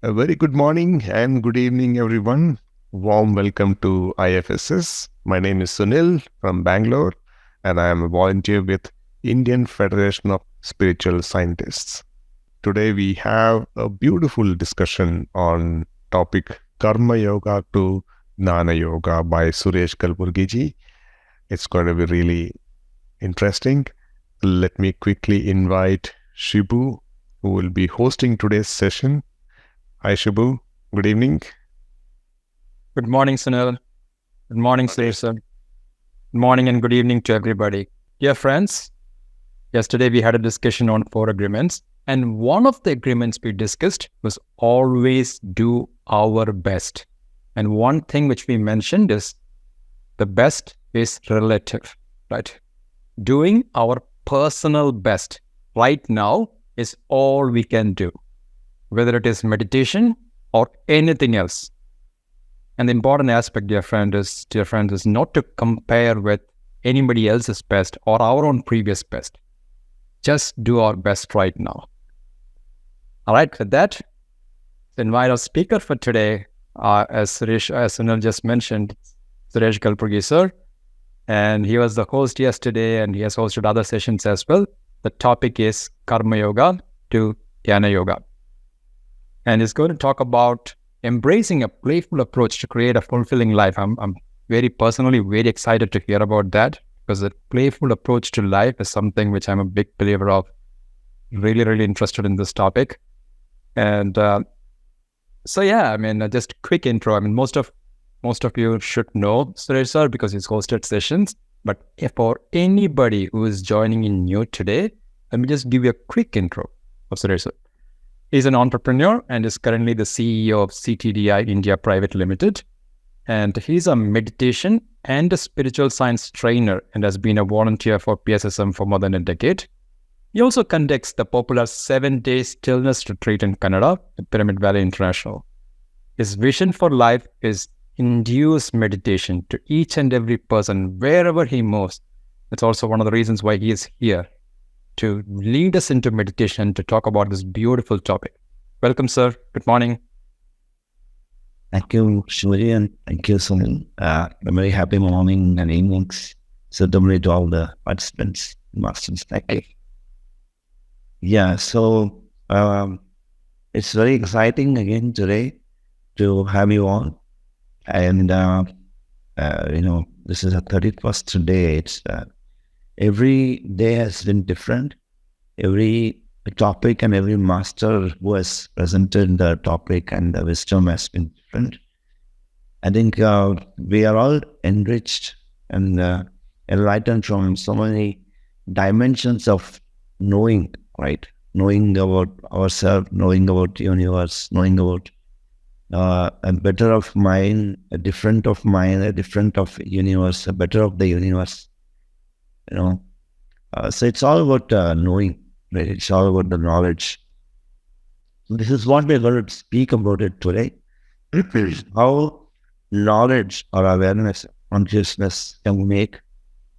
A very good morning and good evening, everyone. Warm welcome to IFSS. My name is Sunil from Bangalore, and I am a volunteer with Indian Federation of Spiritual Scientists. Today we have a beautiful discussion on topic Karma Yoga to Gnana Yoga by Suresh Kalburgi ji. It's going to be really interesting. Let me quickly invite Shibu, who will be hosting today's session. Hi, Shibu. Good evening. Good morning, Sunil. Good morning, Suresh. Good morning and good evening to everybody. Dear friends, yesterday we had a discussion on 4 agreements, and one of the agreements we discussed was always do our best. And one thing which we mentioned is the best is relative, right? Doing our personal best right now is all we can do, whether it is meditation or anything else. And the important aspect, dear friend, is not to compare with anybody else's best or our own previous best. Just do our best right now. All right, with that, invite our speaker for today, as Sunil just mentioned, Suresh Kalburgi, sir. And he was the host yesterday, and he has hosted other sessions as well. The topic is Karma Yoga to Gnana Yoga. And he's going to talk about embracing a playful approach to create a fulfilling life. I'm very personally very excited to hear about that, because a playful approach to life is something which I'm a big believer of. Really, really interested in this topic. And just a quick intro. Most of you should know Suresh sir because he's hosted sessions. But if for anybody who is joining in new today, let me just give you a quick intro of Suresh sir. He's an entrepreneur and is currently the CEO of CTDI India Private Limited. And he's a meditation and a spiritual science trainer and has been a volunteer for PSSM for more than a decade. He also conducts the popular 7-day stillness retreat in Canada at Pyramid Valley International. His vision for life is induce meditation to each and every person wherever he moves. That's also one of the reasons why he is here, to lead us into meditation, to talk about this beautiful topic. Welcome, sir. Good morning. Thank you, Shuri, and thank you, Sunil. A very happy morning and evenings, certainly to all the participants, masters. Thank you. Yeah, so it's very exciting again today to have you on. And, this is a 31st day. It's every day has been different. Every topic and every master who has presented the topic and the wisdom has been different. I think we are all enriched and enlightened from so many dimensions of knowing, right? Knowing about ourselves, knowing about the universe, knowing about a better of mind, a different of mind, a different of universe, a better of the universe. So it's all about knowing, right? It's all about the knowledge. So this is what we're going to speak about it today. How knowledge or awareness, consciousness can make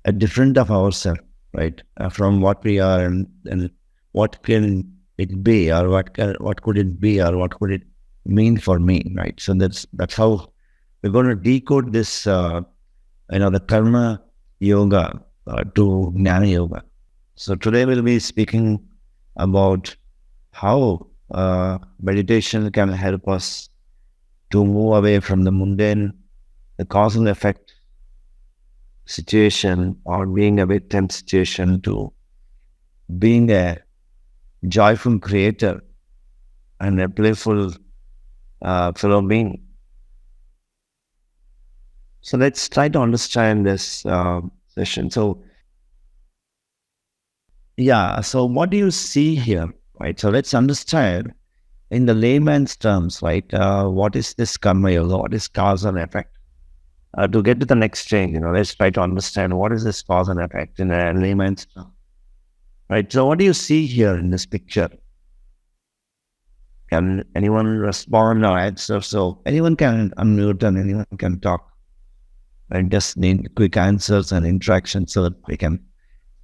a different of ourselves, right? From what we are and what can it be, or what could it be, or what could it mean for me, right? So that's how we're going to decode this, the Karma Yoga to Gnana Yoga. So today we'll be speaking about how meditation can help us to move away from the mundane, the cause and effect situation, or being a victim situation, to being a joyful creator and a playful fellow being. So let's try to understand this session. So what do you see here, right? So let's understand in the layman's terms, right? What is this karma yoga? What is cause and effect? To get to the next stage, let's try to understand what is this cause and effect in a layman's term, right? So what do you see here in this picture? Can anyone respond or answer? So anyone can unmute and anyone can talk. I just need quick answers and interaction so that we can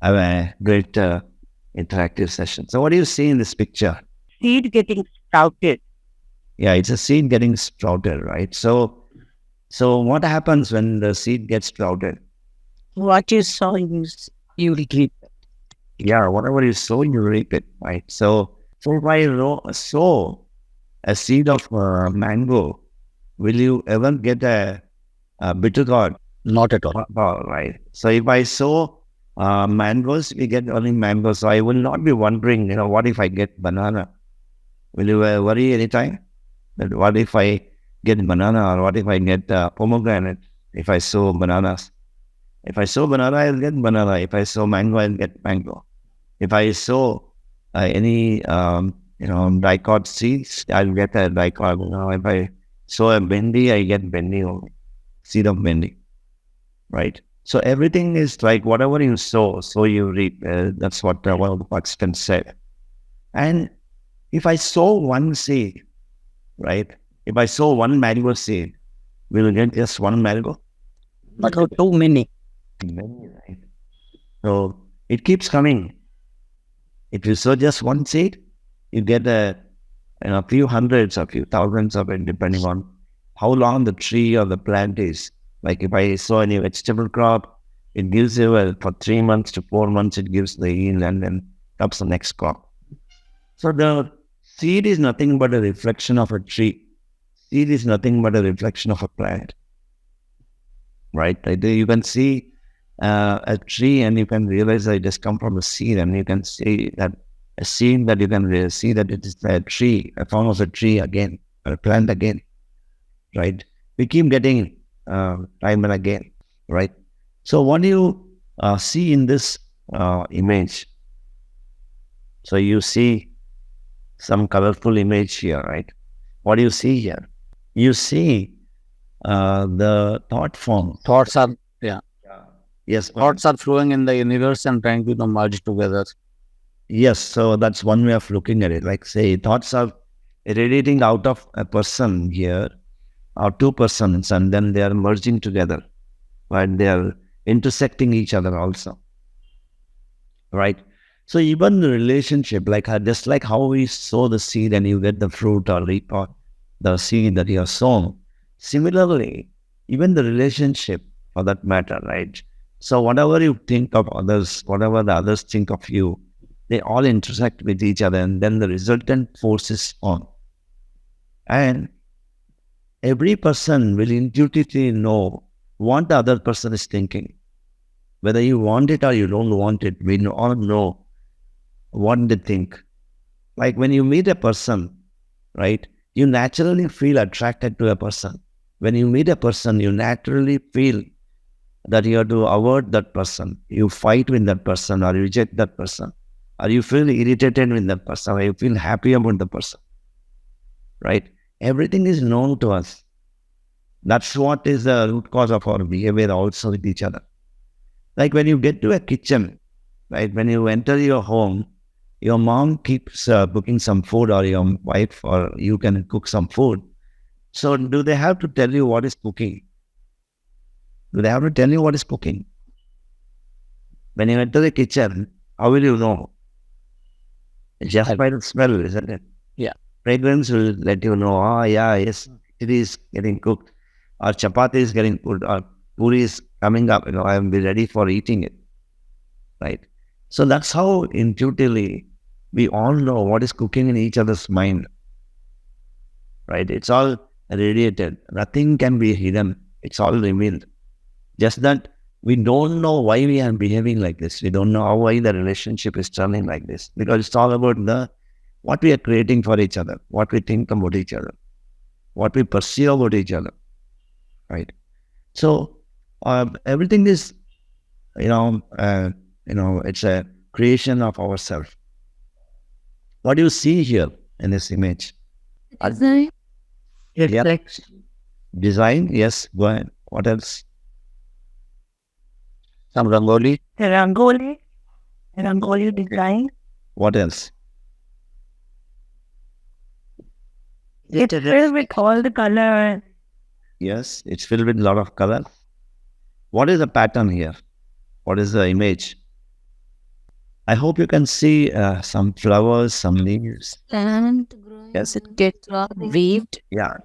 have a great interactive session. So what do you see in this picture? Seed getting sprouted Yeah, it's a seed getting sprouted, right? So what happens when the seed gets sprouted? What you sow, you will reap. Yeah, whatever you sow, you reap it, right? So if I sow a seed of mango, will you ever get a bitter gourd? Not at all. Not at all, right? So if I sow mangoes, we get only mangoes. So I will not be wondering, what if I get banana? Will you worry anytime? That what if I get banana, or what if I get pomegranate? If I sow bananas, if I sow banana, I'll get banana. If I sow mango, I'll get mango. If I sow any dicot seeds, I'll get a dicot. If I sow a bendi, I get bendi only, seed of bendi, right? So everything is like whatever you sow, so you reap. That's what one of the participants said. And if I sow one seed, right? If I sow one mango seed, will you get just one mango? But too many. Many, right? So it keeps coming. If you sow just one seed, you get a few hundreds or few thousands of it, depending on how long the tree or the plant is. Like if I sow any vegetable crop, it gives you for 3 months to 4 months, it gives the yield, and then comes the next crop. So the seed is nothing but a reflection of a tree. Seed is nothing but a reflection of a plant, right? You can see a tree, and you can realize that it has come from a seed, and you can see that a seed that you can see that it is a tree, a form of a tree again, or a plant again, right? We keep getting time and again, right? So what do you see in this image? So you see some colorful image here, right? What do you see here? You see the thought form. Thoughts are, Yes, thoughts are flowing in the universe and trying to merge together. yes. So that's one way of looking at it. Like say, thoughts are radiating out of a person here, or two persons, and then they are merging together, right? They are intersecting each other also, right? So even the relationship, like just like how we sow the seed and you get the fruit or reap or the seed that you have sown, similarly, even the relationship for that matter, right? So whatever you think of others, whatever the others think of you, they all intersect with each other, and then the resultant force is on. And every person will intuitively know what the other person is thinking. Whether you want it or you don't want it, we all know what they think. Like when you meet a person, right, you naturally feel attracted to a person. When you meet a person, you naturally feel that you have to avoid that person. You fight with that person, or you reject that person, or you feel irritated with that person, or you feel happy about the person, right? Everything is known to us. That's what is the root cause of our behavior also with each other. Like when you get to a kitchen, right? When you enter your home, your mom keeps cooking some food, or your wife, or you can cook some food. So do they have to tell you what is cooking? Do they have to tell you what is cooking? When you enter the kitchen, how will you know? Just by the smell, isn't it? Yeah. Fragrance will let you know, yes, it is getting cooked, or chapati is getting cooked, or puri is coming up, I will be ready for eating it, right? So that's how intuitively we all know what is cooking in each other's mind, right? It's all radiated. Nothing can be hidden. It's all revealed. Just that we don't know why we are behaving like this. We don't know why the relationship is turning like this, because it's all about what we are creating for each other, what we think about each other, what we perceive about each other, right? So everything is, it's a creation of ourselves. What do you see here in this image? Design. Yeah. Design, yes. Go ahead. What else? Some rangoli. Rangoli design. What else? It's filled with all the color. Yes, it's filled with a lot of color. What is the pattern here? What is the image? I hope you can see some flowers, some leaves. Plant growing Does it get weaved? Yeah.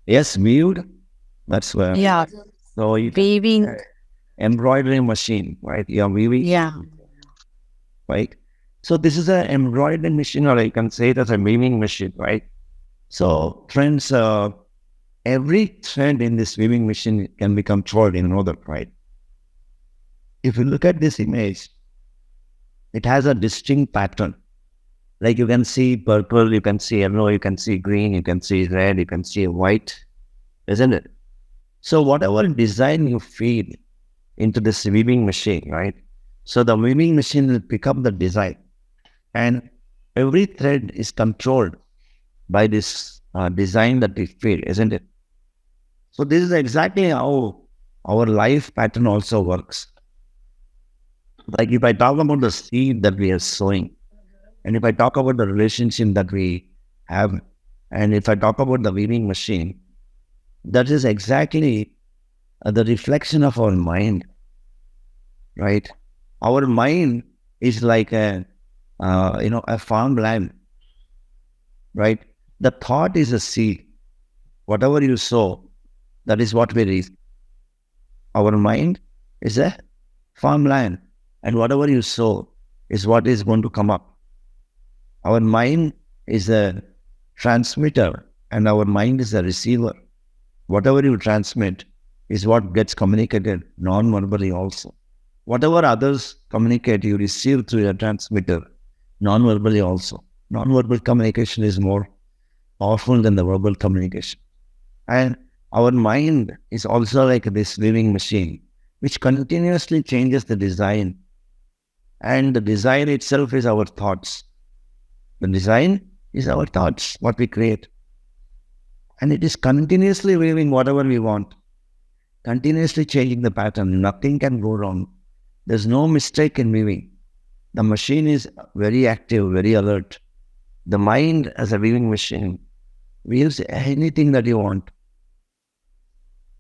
Yes, weaved. That's where. Yeah, So you weaving. embroidery machine, right? You're weaving, Yeah. right? So this is an embroidery machine, or you can say it as a weaving machine, right? So friends, every thread in this weaving machine can be controlled in another, right? If you look at this image, it has a distinct pattern. Like you can see purple, you can see yellow, you can see green, you can see red, you can see white, isn't it? So whatever design you feed into this weaving machine, right? So the weaving machine will pick up the design, and every thread is controlled by this design that we feed, isn't it? So this is exactly how our life pattern also works. Like if I talk about the seed that we are sowing, and if I talk about the relationship that we have, and if I talk about the weaving machine, that is exactly the reflection of our mind, right? Our mind is like a farmland, right? The thought is a seed. Whatever you sow, that is what we reap. Our mind is a farmland, and whatever you sow is what is going to come up. Our mind is a transmitter, and our mind is a receiver. Whatever you transmit is what gets communicated non-verbally also. Whatever others communicate, you receive through your transmitter non-verbally also. Non-verbal communication is more powerful than the verbal communication. And our mind is also like this living machine, which continuously changes the design. And the design itself is our thoughts. The design is our thoughts, what we create. And it is continuously weaving whatever we want, continuously changing the pattern. Nothing can go wrong. There's no mistake in weaving. The machine is very active, very alert. The mind as a weaving machine weaves anything that you want.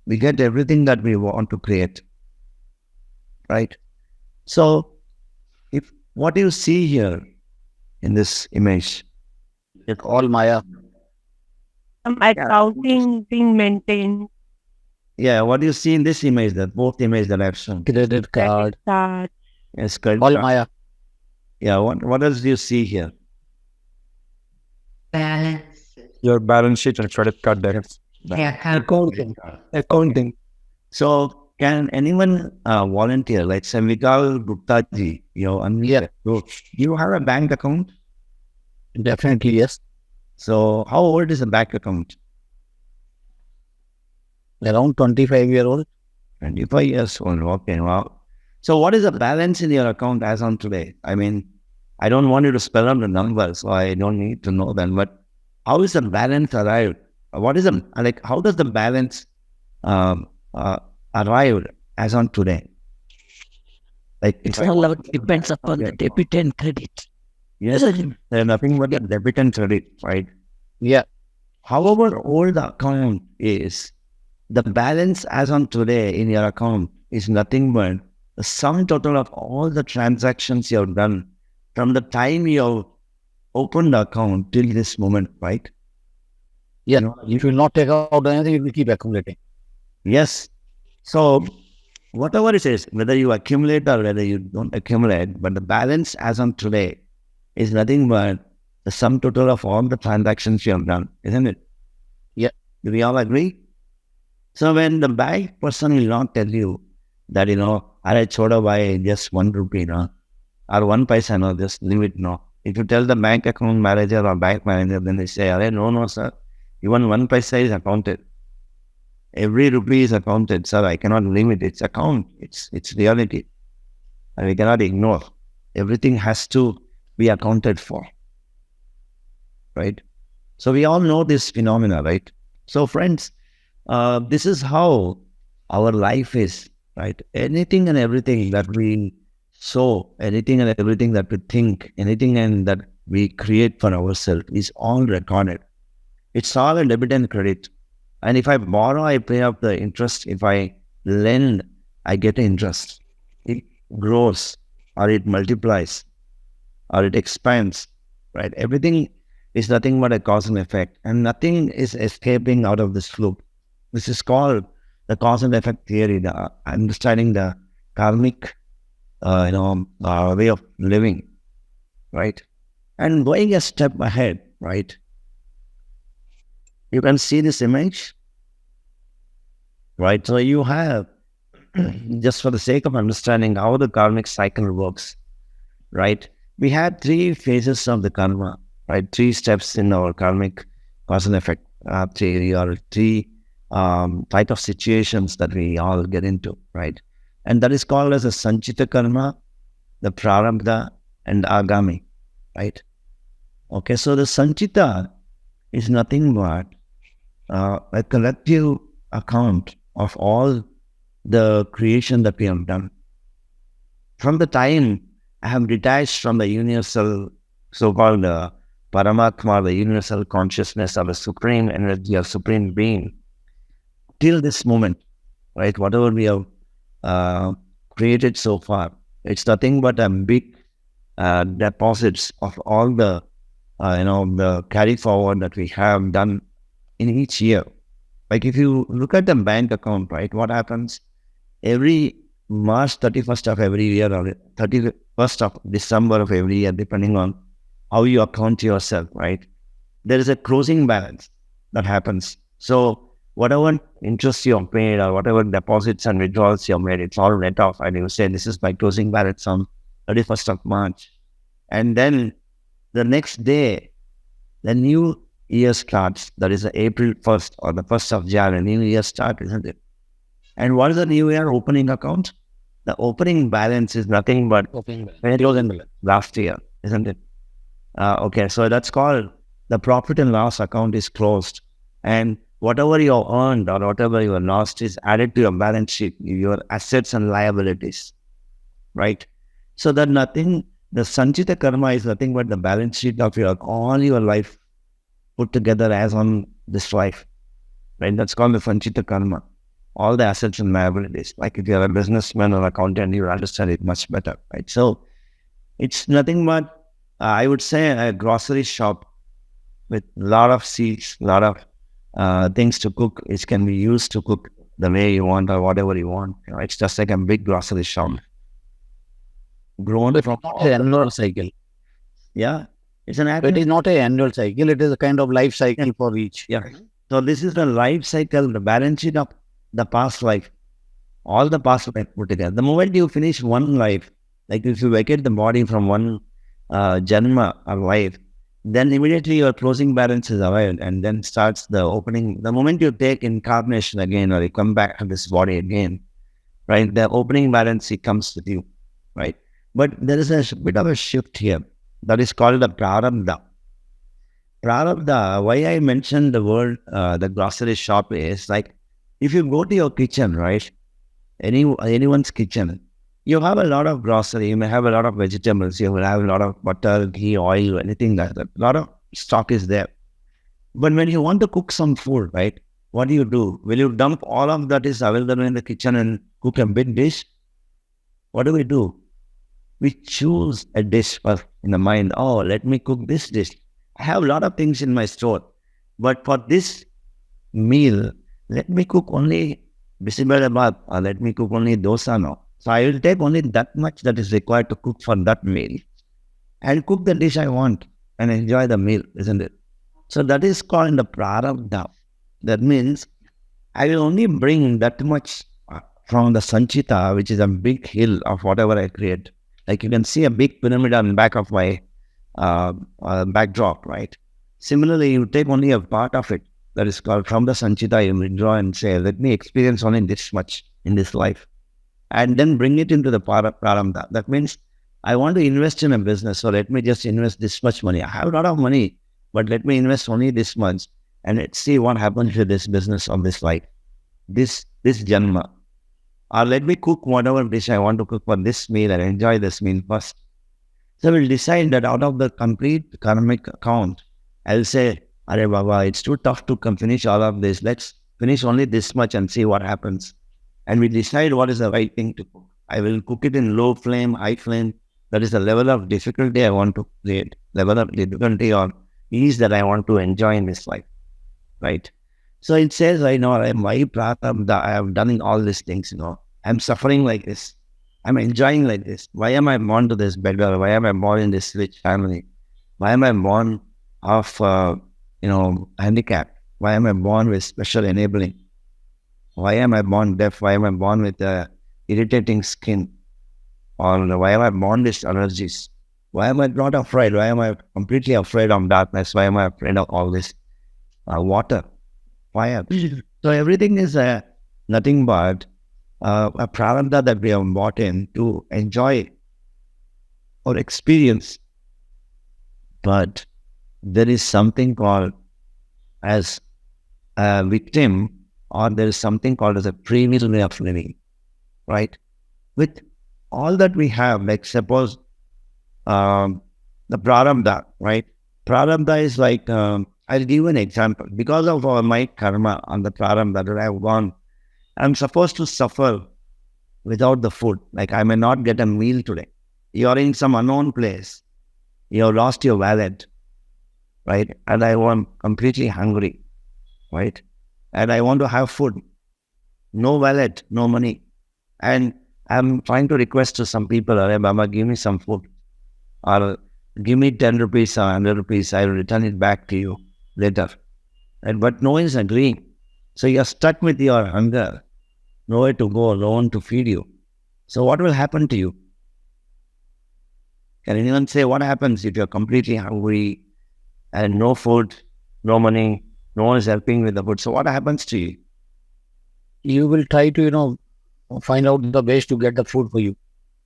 We get everything that we want to create, right? So, if what you see here in this image, It's all Maya. Accounting being maintained. yeah, what you see in this image, that both image that I've shown, Credit card. That yes, correct. All Maya. Yeah, what else do you see here? balance. Your balance sheet and credit card debts. Accounting. Accounting. So, can anyone volunteer? Like Samvikal Gupta ji, Yeah. You have a bank account. Definitely, yes. So, how old is a bank account? Around 25-year-old. 25 years old. Okay, wow. So, what is the balance in your account as on today? I mean, I don't want you to spell out the numbers, so I don't need to know them. But how is the balance arrived? What is the how does the balance arrived as on today? Like It's all depends upon the debit and credit. Yes, there's nothing but the debit and credit, right? Yeah. However old the account is, the balance as on today in your account is nothing but the sum total of all the transactions you have done from the time you have opened the account till this moment, right? Yeah. If you will not take out anything, it will keep accumulating. Yes. So, whatever it is, whether you accumulate or whether you don't accumulate, but the balance as on today is nothing but the sum total of all the transactions you have done, isn't it? Yeah. Do we all agree? So when the bank person will not tell you that, I choda by just 1 rupee, or 1 paisa, no, just leave it, no. If you tell the bank account manager or bank manager, then they say, no, sir, even 1 paisa is accounted. Every rupee is accounted, sir. I cannot limit its account. It's reality. And we cannot ignore. Everything has to be accounted for. Right? So we all know this phenomena, right? So friends, this is how our life is, right? Anything and everything that we sow, anything and everything that we think, anything and that we create for ourselves is all recorded. It's all a debit and credit. And if I borrow, I pay up the interest. If I lend, I get interest. It grows, or it multiplies, or it expands, right? Everything is nothing but a cause and effect, and nothing is escaping out of this loop. This is called the cause and effect theory, the understanding the karmic, way of living, right? And going a step ahead, right? You can see this image, right? So you have, just for the sake of understanding how the karmic cycle works, right? We had three phases of the karma, right? Three steps in our karmic cause and effect theory, or three type of situations that we all get into, right? And that is called as a sanchita karma, the prarabdha, and agami, right? Okay, so the sanchita is nothing but a collective account of all the creation that we have done. From the time I have detached from the universal, so-called Paramatma, the universal consciousness of a supreme energy, a supreme being, till this moment, right? Whatever we have created so far, it's nothing but a big deposits of all the, the carry forward that we have done in each year. Like if you look at the bank account, right, what happens? Every March 31st of every year, or 31st of December of every year, depending on how you account yourself, right? There is a closing balance that happens. So whatever interest you have paid, or whatever deposits and withdrawals you have made, it's all net off. And you say, this is my closing balance on 31st of March. And then the next day, the new year starts. That is April 1st or the 1st of January, new year starts, isn't it? And what is the new year opening account? The opening balance is nothing but last year, isn't it? Okay, so that's called the profit and loss account is closed. And whatever you earned or whatever you lost is added to your balance sheet, your assets and liabilities, right? So that nothing, the sanchita karma is nothing but the balance sheet of all your life put together as on this life, right? That's called the sanchita karma. All the assets and liabilities. Like if you're a businessman or accountant, you understand it much better, right? So it's nothing but, I would say, a grocery shop with a lot of seeds, a lot of things to cook, which can be used to cook the way you want or whatever you want. You know, it's just like a big grocery shop. Grown from Not an annual cycle. Yeah, it's an It is not an annual cycle. It is a kind of life cycle for each. Yeah. So this is the life cycle, the balance sheet of the past life, all the past life put together. The moment you finish one life, like if you vacate the body from one janma or life, then immediately your closing balance is arrived, and then starts the opening. The moment you take incarnation again, or you come back to this body again, right, the opening balance, it comes with you, right? But there is a bit of a shift here that is called the prarabdha. Prarabdha, why I mentioned the word, the grocery shop is like, if you go to your kitchen, right, anyone's kitchen, you have a lot of grocery, you may have a lot of vegetables, you will have a lot of butter, ghee, oil, anything like that. A lot of stock is there. But when you want to cook some food, right, what do? Will you dump all of that is available in the kitchen and cook a big dish? What do? We choose a dish first in the mind. Oh, let me cook this dish. I have a lot of things in my store, but for this meal, let me cook only bisibelabat, or let me cook only dosa now. So I will take only that much that is required to cook for that meal and cook the dish I want and enjoy the meal, isn't it? So that is called the prarabdha. That means I will only bring that much from the sanchita, which is a big hill of whatever I create. Like you can see a big pyramid on the back of my backdrop, right? Similarly, you take only a part of it that is called from the sanchita, you withdraw and say, let me experience only this much in this life, and then bring it into the prarabdha. That means I want to invest in a business, so let me just invest this much money. I have a lot of money, but let me invest only this much, and let's see what happens to this business of this life, this janma. Or let me cook whatever dish I want to cook for this meal and enjoy this meal first. So we'll decide that out of the complete karmic account, I'll say, Arey Baba, it's too tough to finish all of this. Let's finish only this much and see what happens. And we decide what is the right thing to cook. I will cook it in low flame, high flame. That is the level of difficulty I want to create. Level of difficulty or ease that I want to enjoy in this life, right? So it says, I know, my prarabdha, I have done all these things, I'm suffering like this. I'm enjoying like this. Why am I born to this beggar? Why am I born in this rich family? Why am I born of, handicap? Why am I born with special enabling? Why am I born deaf? Why am I born with irritating skin? Or why am I born with allergies? Why am I not afraid? Why am I completely afraid of darkness? Why am I afraid of all this water, fire? So everything is nothing but a prarabdha that we have bought in to enjoy or experience. But there is something called as a victim, or there is something called as a premium way of living, right? With all that we have, like suppose the prarabdha, right? Prarabdha is like, I'll give you an example. Because of my karma and the prarabdha that I have gone, I'm supposed to suffer without the food. Like I may not get a meal today. You're in some unknown place. You have lost your wallet, right? And I am completely hungry, right? And I want to have food. No wallet, no money. And I'm trying to request to some people, "Arey Baba, give me some food. Or give me 10 rupees or 100 rupees. I will return it back to you later." Right? But no one is agreeing. So you're stuck with your hunger. Nowhere to go, no one to feed you. So what will happen to you? Can anyone say what happens if you're completely hungry and no food, no money, no one is helping with the food? So what happens to you? You will try to, find out the ways to get the food for you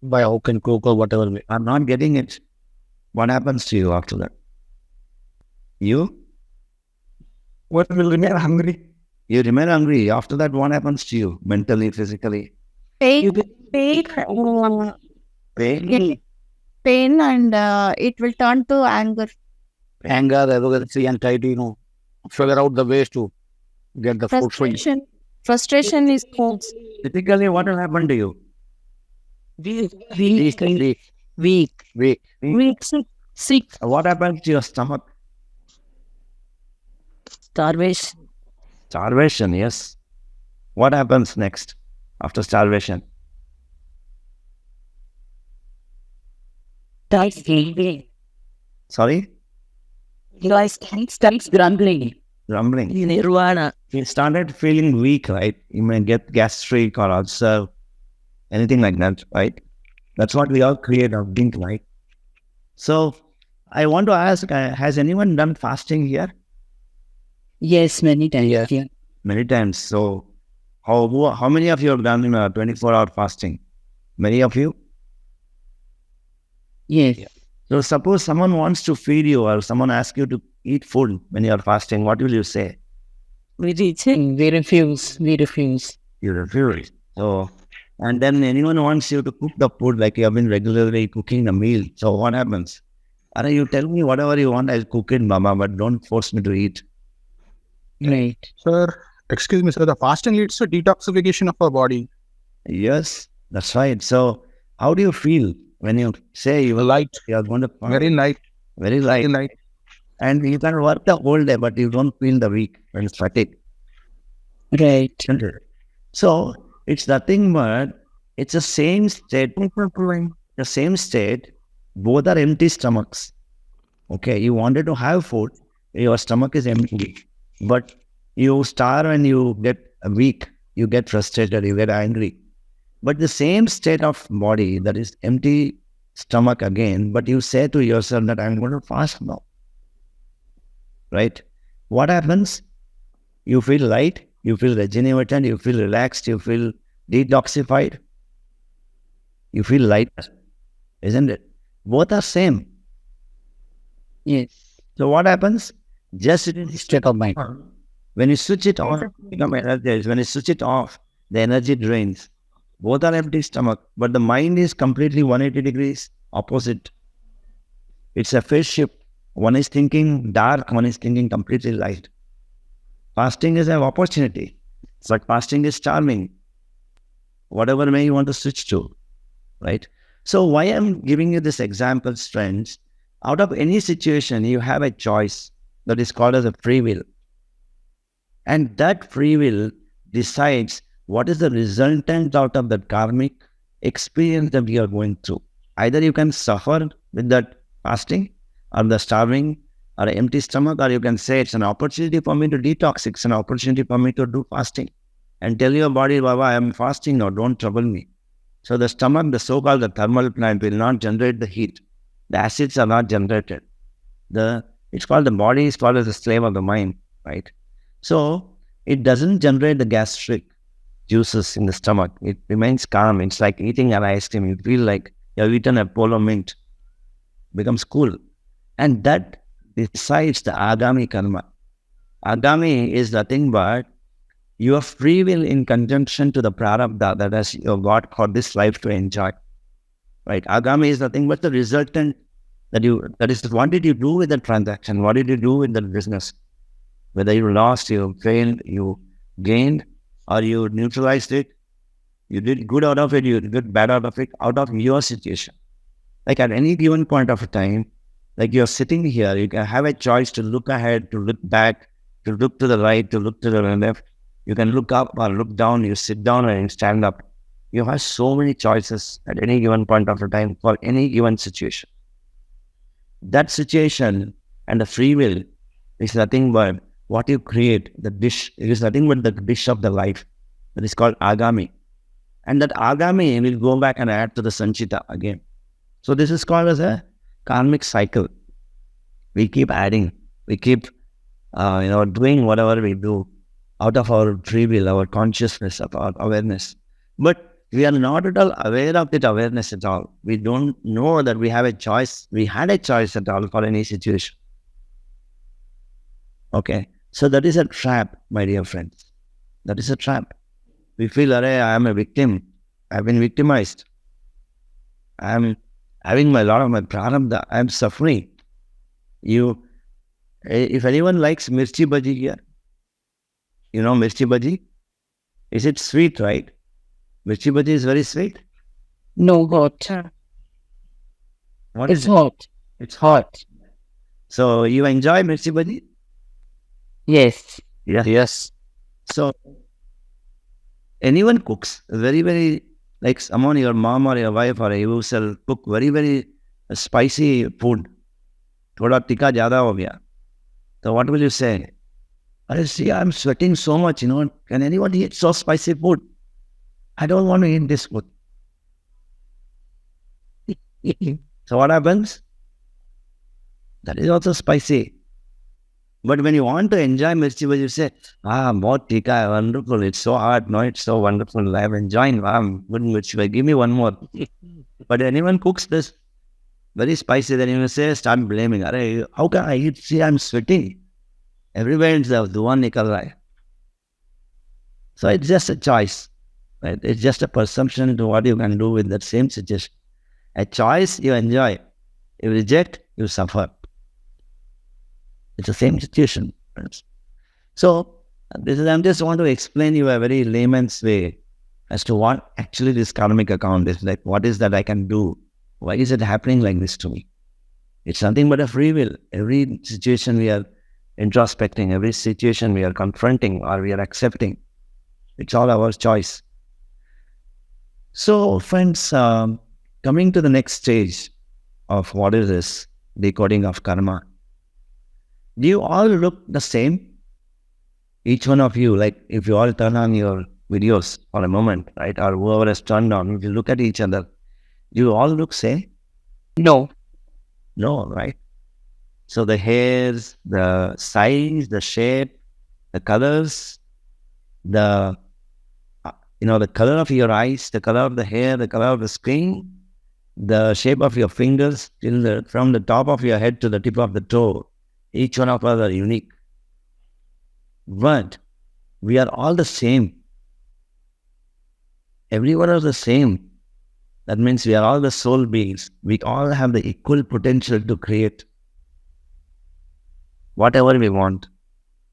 by hook and crook or whatever way. I'm not getting it. What happens to you after that? You What will remain hungry? remain hungry. After that, what happens to you mentally, physically? Pain, Pain. pain, and it will turn to anger. Anger, arrogancy, and try to, figure out the ways to get the food for you. Frustration is cause. Typically, what will happen to you? These things, weak. Weak, sick, What happens to your stomach? starvation, Starvation, yes. What happens next after starvation? Sorry? starts grumbling, Grumbling. nirvana. You started feeling weak, right? You may get gastric or ulcer, anything like that, right? That's what we all create or think, right? So I want to ask, has anyone done fasting here? Yes, many times. Yeah. Many times. So how many of you have done 24-hour fasting? Many of you? Yes. So suppose someone wants to feed you or someone asks you to eat food when you are fasting, what will you say? We refuse. You refuse. So, and then anyone wants you to cook the food like you have been regularly cooking the meal. So what happens? Are you tell me whatever you want, I'll cook it, Mama, but don't force me to eat. Right. Sir, excuse me, sir. The fasting leads to detoxification of our body. Yes, that's right. So how do you feel when you say you Light, are going to very light, very light, very light. and you can work the whole day, but you don't feel the weak when it's fatigue. Right. So it's nothing but it's the same state. The same state. Both are empty stomachs. Okay, you wanted to have food, your stomach is empty, but you starve and you get weak, you get frustrated, you get angry. But the same state of body, that is empty stomach again, but you say to yourself that I'm going to fast now. Right? What happens? You feel light, you feel rejuvenated, you feel relaxed, you feel detoxified. You feel light, isn't it? Both are same. Yes. So what happens? Just in this State of mind. when you switch it on, become energized. When you switch it off, the energy drains. Both are empty stomach, but the mind is completely 180 degrees opposite. It's a phase shift. One is thinking dark, one is thinking completely light. Fasting is an opportunity. It's like fasting is charming. Whatever way you want to switch to, right? So why I'm giving you this example, friends, out of any situation, you have a choice. that is called as a free will. And that free will decides what is the resultant out of that karmic experience that you are going through. Either you can suffer with that fasting or the starving or an empty stomach, or you can say it's an opportunity for me to detox, it's an opportunity for me to do fasting. And tell your body, Baba, I am fasting now, don't trouble me. So the stomach, the so-called the thermal plant, will not generate the heat. The acids are not generated. It's called the body is called as the slave of the mind, right? So it doesn't generate the gastric juices in the stomach. It remains calm. It's like eating an ice cream. You feel like you have eaten a polo mint. Becomes cool. And that decides the agami karma. Agami is nothing but your free will in conjunction to the prarabdha that has you got for this life to enjoy. Right? Agami is nothing but the resultant that is what did you do with the transaction? What did you do with the business? Whether you lost, you failed, you gained, or you neutralized it, you did good out of it, you did bad out of it, out of your situation. Like at any given point of time, like you're sitting here, you can have a choice to look ahead, to look back, to look to the right, to look to the left. You can look up or look down, you sit down and stand up. You have so many choices at any given point of time for any given situation. That situation and the free will is nothing but what you create, the dish. It is nothing but the dish of the life that is called agami. And that agami will go back and add to the sanchita again. So this is called as a karmic cycle. We keep adding, we keep doing whatever we do out of our free will, our consciousness, of our awareness. But we are not at all aware of that awareness at all. We don't know that we have a choice. We had a choice at all for any situation. Okay. So that is a trap, my dear friends. That is a trap. We feel, I am a victim. I've been victimized. I am having a lot of my prarabdha. I am suffering. If anyone likes mirchi bhaji here, you know mirchi bhaji? Is it sweet, right? Mirchi bhaji is very sweet. No, hot. What It's is it? hot. It's hot. So you enjoy mirchi bhaji? Yes. Yeah. Yes. So anyone cooks very, very, like someone, your mom or your wife or you shall cook very, very spicy food. Thoda tikka jada ho gaya. So what will you say? I see, I'm sweating so much, Can anyone eat so spicy food? I don't want to eat this food. So what happens? That is also spicy. But when you want to enjoy mirchi bhaji, you say, more tikka, wonderful. It's so hot. No, it's so wonderful. I'm enjoying. Good mirchi bhaji. Give me one more. But anyone cooks this very spicy, then you will say, start blaming. How can I eat? See, I'm sweating. Everywhere it's the dhuan nikal raha hai. So it's just a choice. Right? It's just a perception to what you can do with that same situation. A choice, you enjoy. You reject, you suffer. It's the same situation. So, I'm just want to explain you a very layman's way as to what actually this karmic account is. Like, what is that I can do? Why is it happening like this to me? It's nothing but a free will. Every situation we are introspecting, every situation we are confronting or we are accepting, it's all our choice. So, friends, coming to the next stage of what is this decoding of karma. Do you all look the same? Each one of you, like if you all turn on your videos for a moment, right? Or whoever has turned on, if you look at each other, do you all look same? No. No, right? So the hairs, the size, the shape, the colors, the color of your eyes, the color of the hair, the color of the skin, the shape of your fingers, from the top of your head to the tip of the toe. Each one of us are unique. But we are all the same. Everyone is the same. That means we are all the soul beings. We all have the equal potential to create whatever we want.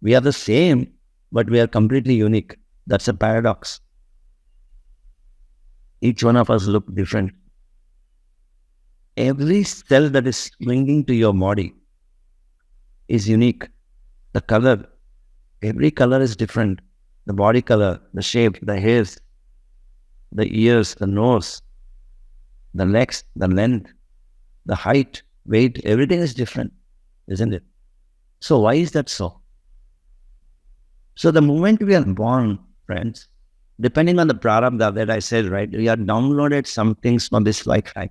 We are the same, but we are completely unique. That's a paradox. Each one of us look different. Every cell that is clinging to your body is unique. the color, every color is different. The body color, the shape, the hairs, the ears, the nose, the legs, the length, the height, weight, everything is different, isn't it? So why is that so? So the moment we are born, friends, depending on the prarabdha that I said, right, we are downloaded some things from this lifetime,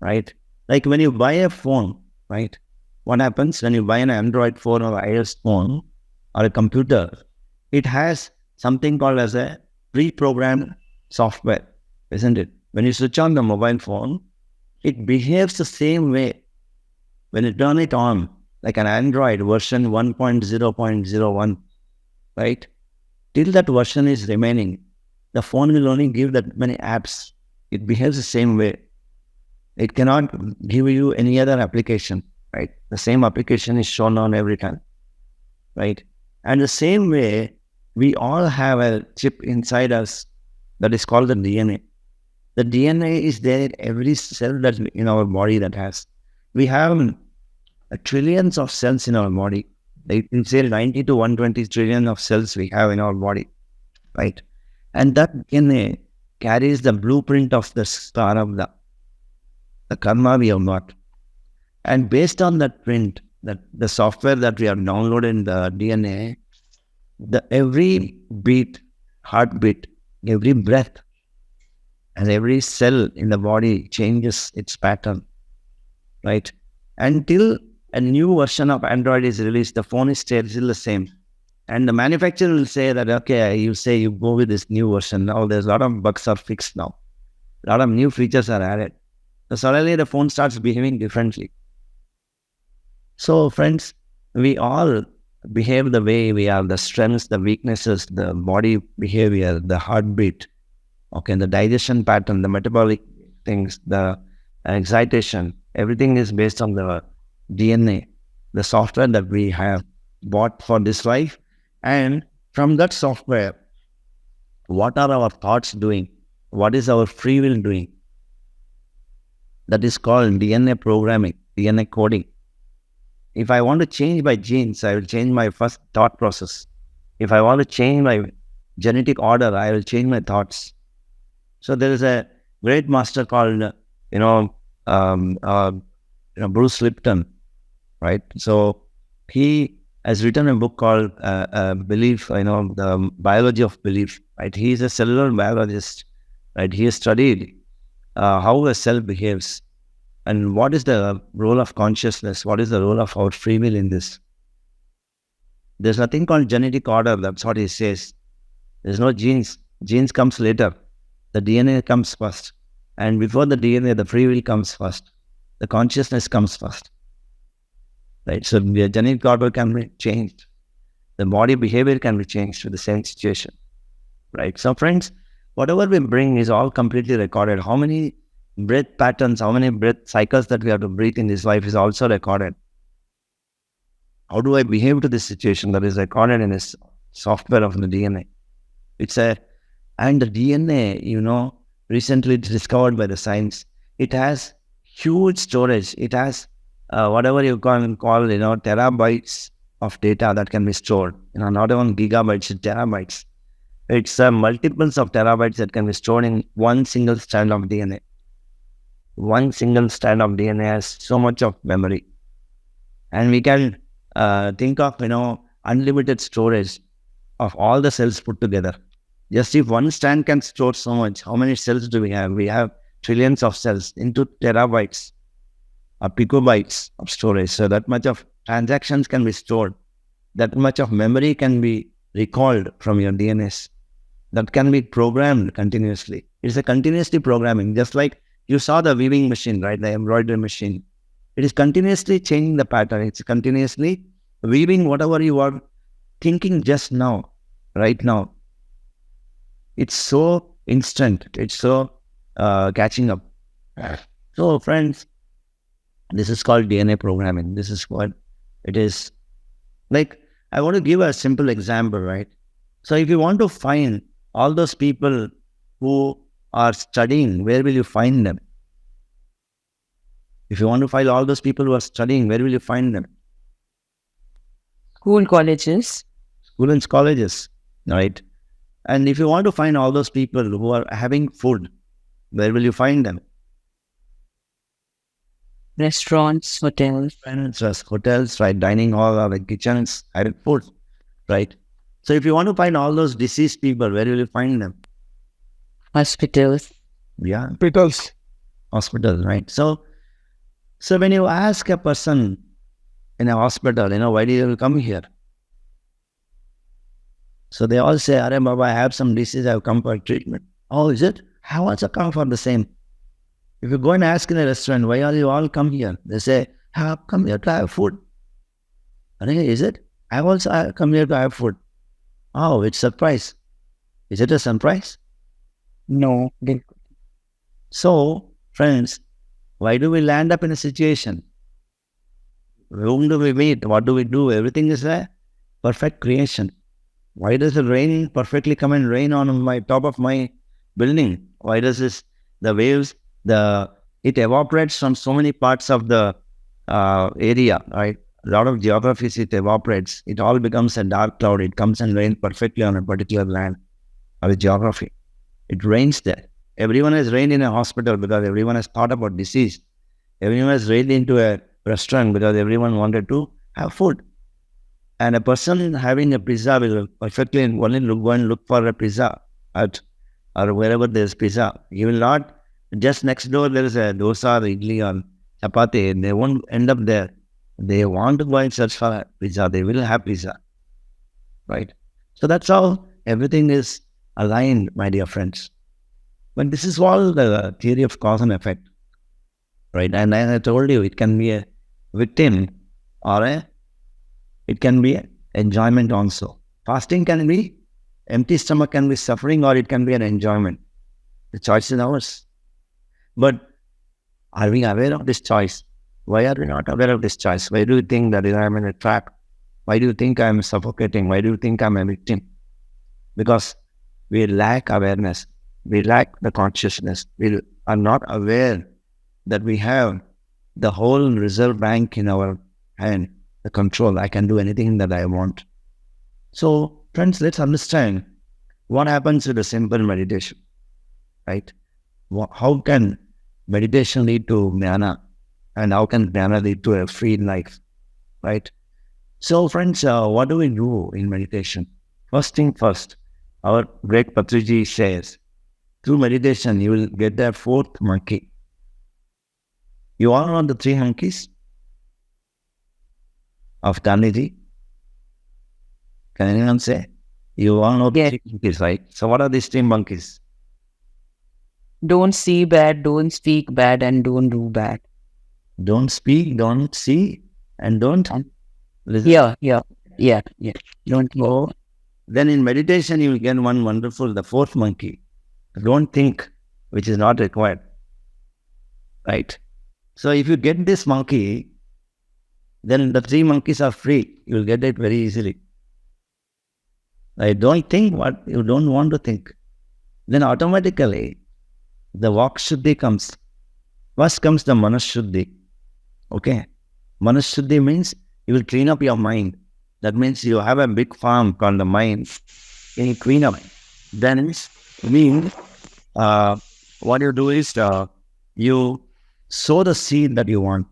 right? Like when you buy a phone, right? What happens when you buy an Android phone or iOS phone or a computer? It has something called as a pre-programmed software, isn't it? When you switch on the mobile phone, it behaves the same way. When you turn it on, like an Android version 1.0.01, right? Till that version is remaining, the phone will only give that many apps. It behaves the same way. It cannot give you any other application, right? The same application is shown on every time, right? And the same way, we all have a chip inside us that is called the DNA. The DNA is there in every cell that in our body that has. We have trillions of cells in our body. They can say 90 to 120 trillion of cells we have in our body, right? And that DNA carries the blueprint of the star of the karma we have got. And based on that print, the software that we have downloaded in the DNA, every beat, heartbeat, every breath, and every cell in the body changes its pattern, right? Until a new version of Android is released, the phone is still the same. And the manufacturer will say that, okay, you go with this new version. Now there's a lot of bugs are fixed now. A lot of new features are added. So suddenly the phone starts behaving differently. So friends, we all behave the way we are, the strengths, the weaknesses, the body behavior, the heartbeat, okay, the digestion pattern, the metabolic things, the excitation, everything is based on the DNA, the software that we have bought for this life. And from that software, what are our thoughts doing? What is our free will doing? That is called DNA programming, DNA coding. If I want to change my genes, I will change my first thought process. If I want to change my genetic order, I will change my thoughts. So there is a great master called, Bruce Lipton, right? So he has written a book called Belief, the biology of belief, right? He is a cellular biologist, right? He has studied how a cell behaves and what is the role of consciousness, what is the role of our free will in this. There's nothing called genetic order, that's what he says. There's no genes. Genes comes later. The DNA comes first. And before the DNA, the free will comes first. The consciousness comes first. Right? So the genetic order can be changed. The body behavior can be changed with the same situation. Right? So friends, whatever we bring is all completely recorded. How many breath patterns, how many breath cycles that we have to breathe in this life is also recorded. How do I behave to this situation that is recorded in this software of the DNA? And the DNA, recently discovered by the science, it has huge storage. It has whatever you can call, terabytes of data that can be stored. Not even gigabytes, terabytes. It's multiples of terabytes that can be stored in one single strand of DNA. One single strand of DNA has so much of memory. And we can think of, unlimited storage of all the cells put together. Just if one strand can store so much, how many cells do we have? We have trillions of cells into terabytes or picobytes of storage. So that much of transactions can be stored. That much of memory can be recalled from your DNAs. That can be programmed continuously. It's a continuously programming, just like you saw the weaving machine, right? The embroidery machine. It is continuously changing the pattern. It's continuously weaving whatever you are thinking just now, right now. It's so instant. It's so catching up. So friends, this is called DNA programming. This is what it is. Like, I want to give a simple example, right? So if you want to find all those people who are studying, where will you find them? If you want to find all those people who are studying, where will you find them? School, colleges. Schools, colleges, right? And if you want to find all those people who are having food, where will you find them? Restaurants, hotels. Hotels, right? Dining hall or like kitchens, having food, right? So if you want to find all those deceased people, where will you find them? Hospitals. Yeah, Hospitals. hospitals, right? So when you ask a person in a hospital, why do you come here? So they all say, Are Baba, I have some disease, I've come for treatment. Oh, is it? I also come for the same. If you go and ask in a restaurant, why are you all come here? They say, I have come here to have food. Is it? I come here to have food. Oh, it's surprise. Is it a surprise? No. So, friends, why do we land up in a situation? Whom do we meet? What do we do? Everything is a perfect creation. Why does the rain perfectly come and rain on my top of my building? Why does the waves, it evaporates from so many parts of the area, right? A lot of geographies, it evaporates. It all becomes a dark cloud. It comes and rains perfectly on a particular land or a geography. It rains there. Everyone has rained in a hospital because everyone has thought about disease. Everyone has rained into a restaurant because everyone wanted to have food. And a person having a pizza will perfectly only go and look for a pizza or wherever there's pizza. He will not, just next door there is a dosa or idli or chapati. They won't end up there. They want to go and search for a pizza. They will have pizza. Right? So that's how everything is aligned, my dear friends. But this is all the theory of cause and effect. Right? And as I told you, it can be a victim or it can be enjoyment also. Fasting can be, empty stomach can be suffering, or it can be an enjoyment. The choice is ours. But are we aware of this choice? Why are we not aware of this choice? Why do you think that I am in a trap? Why do you think I am suffocating? Why do you think I am a victim? Because we lack awareness. We lack the consciousness. We are not aware that we have the whole reserve bank in our hand. The control, I can do anything that I want. So, friends, let's understand what happens with a simple meditation, right? How can meditation lead to Gnana, and how can Gnana lead to a free life, right? So, friends, what do we do in meditation? First thing first, our great Patriji says, through meditation, you will get the fourth monkey. You all know the three monkeys of Gandhiji? Can anyone say? You all know the three monkeys, right? So what are these three monkeys? Don't see bad, don't speak bad, and don't do bad. Don't speak, don't see, and don't listen. Yeah. Don't go. Then in meditation, you will get one wonderful, the fourth monkey. Don't think, which is not required. Right? So if you get this monkey, then the three monkeys are free. You will get it very easily. Don't think what you don't want to think. Then automatically, the Vak Shuddhi comes. First comes the Manas Shuddhi. Okay? Manas Shuddhi means you will clean up your mind. That means you have a big farm called the mind. And you clean up. Then what you do is you sow the seed that you want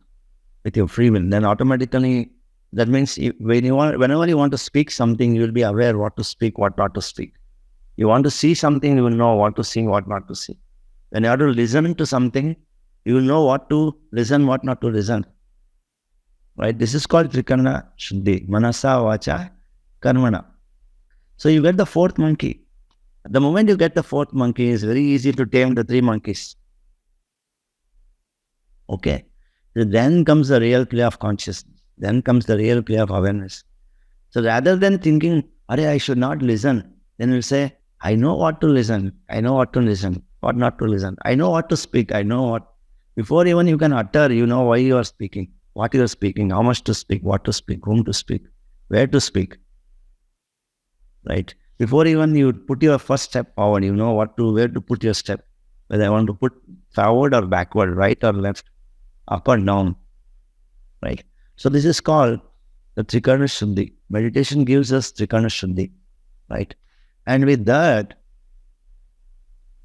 with your free will. Then automatically, that means whenever you want to speak something, you will be aware what to speak, what not to speak. You want to see something, you will know what to see, what not to see. When you have to listen to something, you will know what to listen, what not to listen. Right? This is called Trikarna Shuddhi, Manasa, Vacha, Karmana. So you get the fourth monkey. The moment you get the fourth monkey, it's very easy to tame the three monkeys. Okay? So then comes the real play of consciousness. Then comes the real play of awareness. So rather than thinking, I should not listen, then we'll say, I know what to listen. I know what to listen, what not to listen. I know what to speak. I know what. Before even you can utter, you know why you are speaking, what you are speaking, how much to speak, what to speak, whom to speak, where to speak. Right? Before even you put your first step forward, you know where to put your step. Whether I want to put forward or backward, right or left, up or down. Right? So this is called the Trikarna Shuddhi. Meditation gives us Trikarna Shuddhi, right? And with that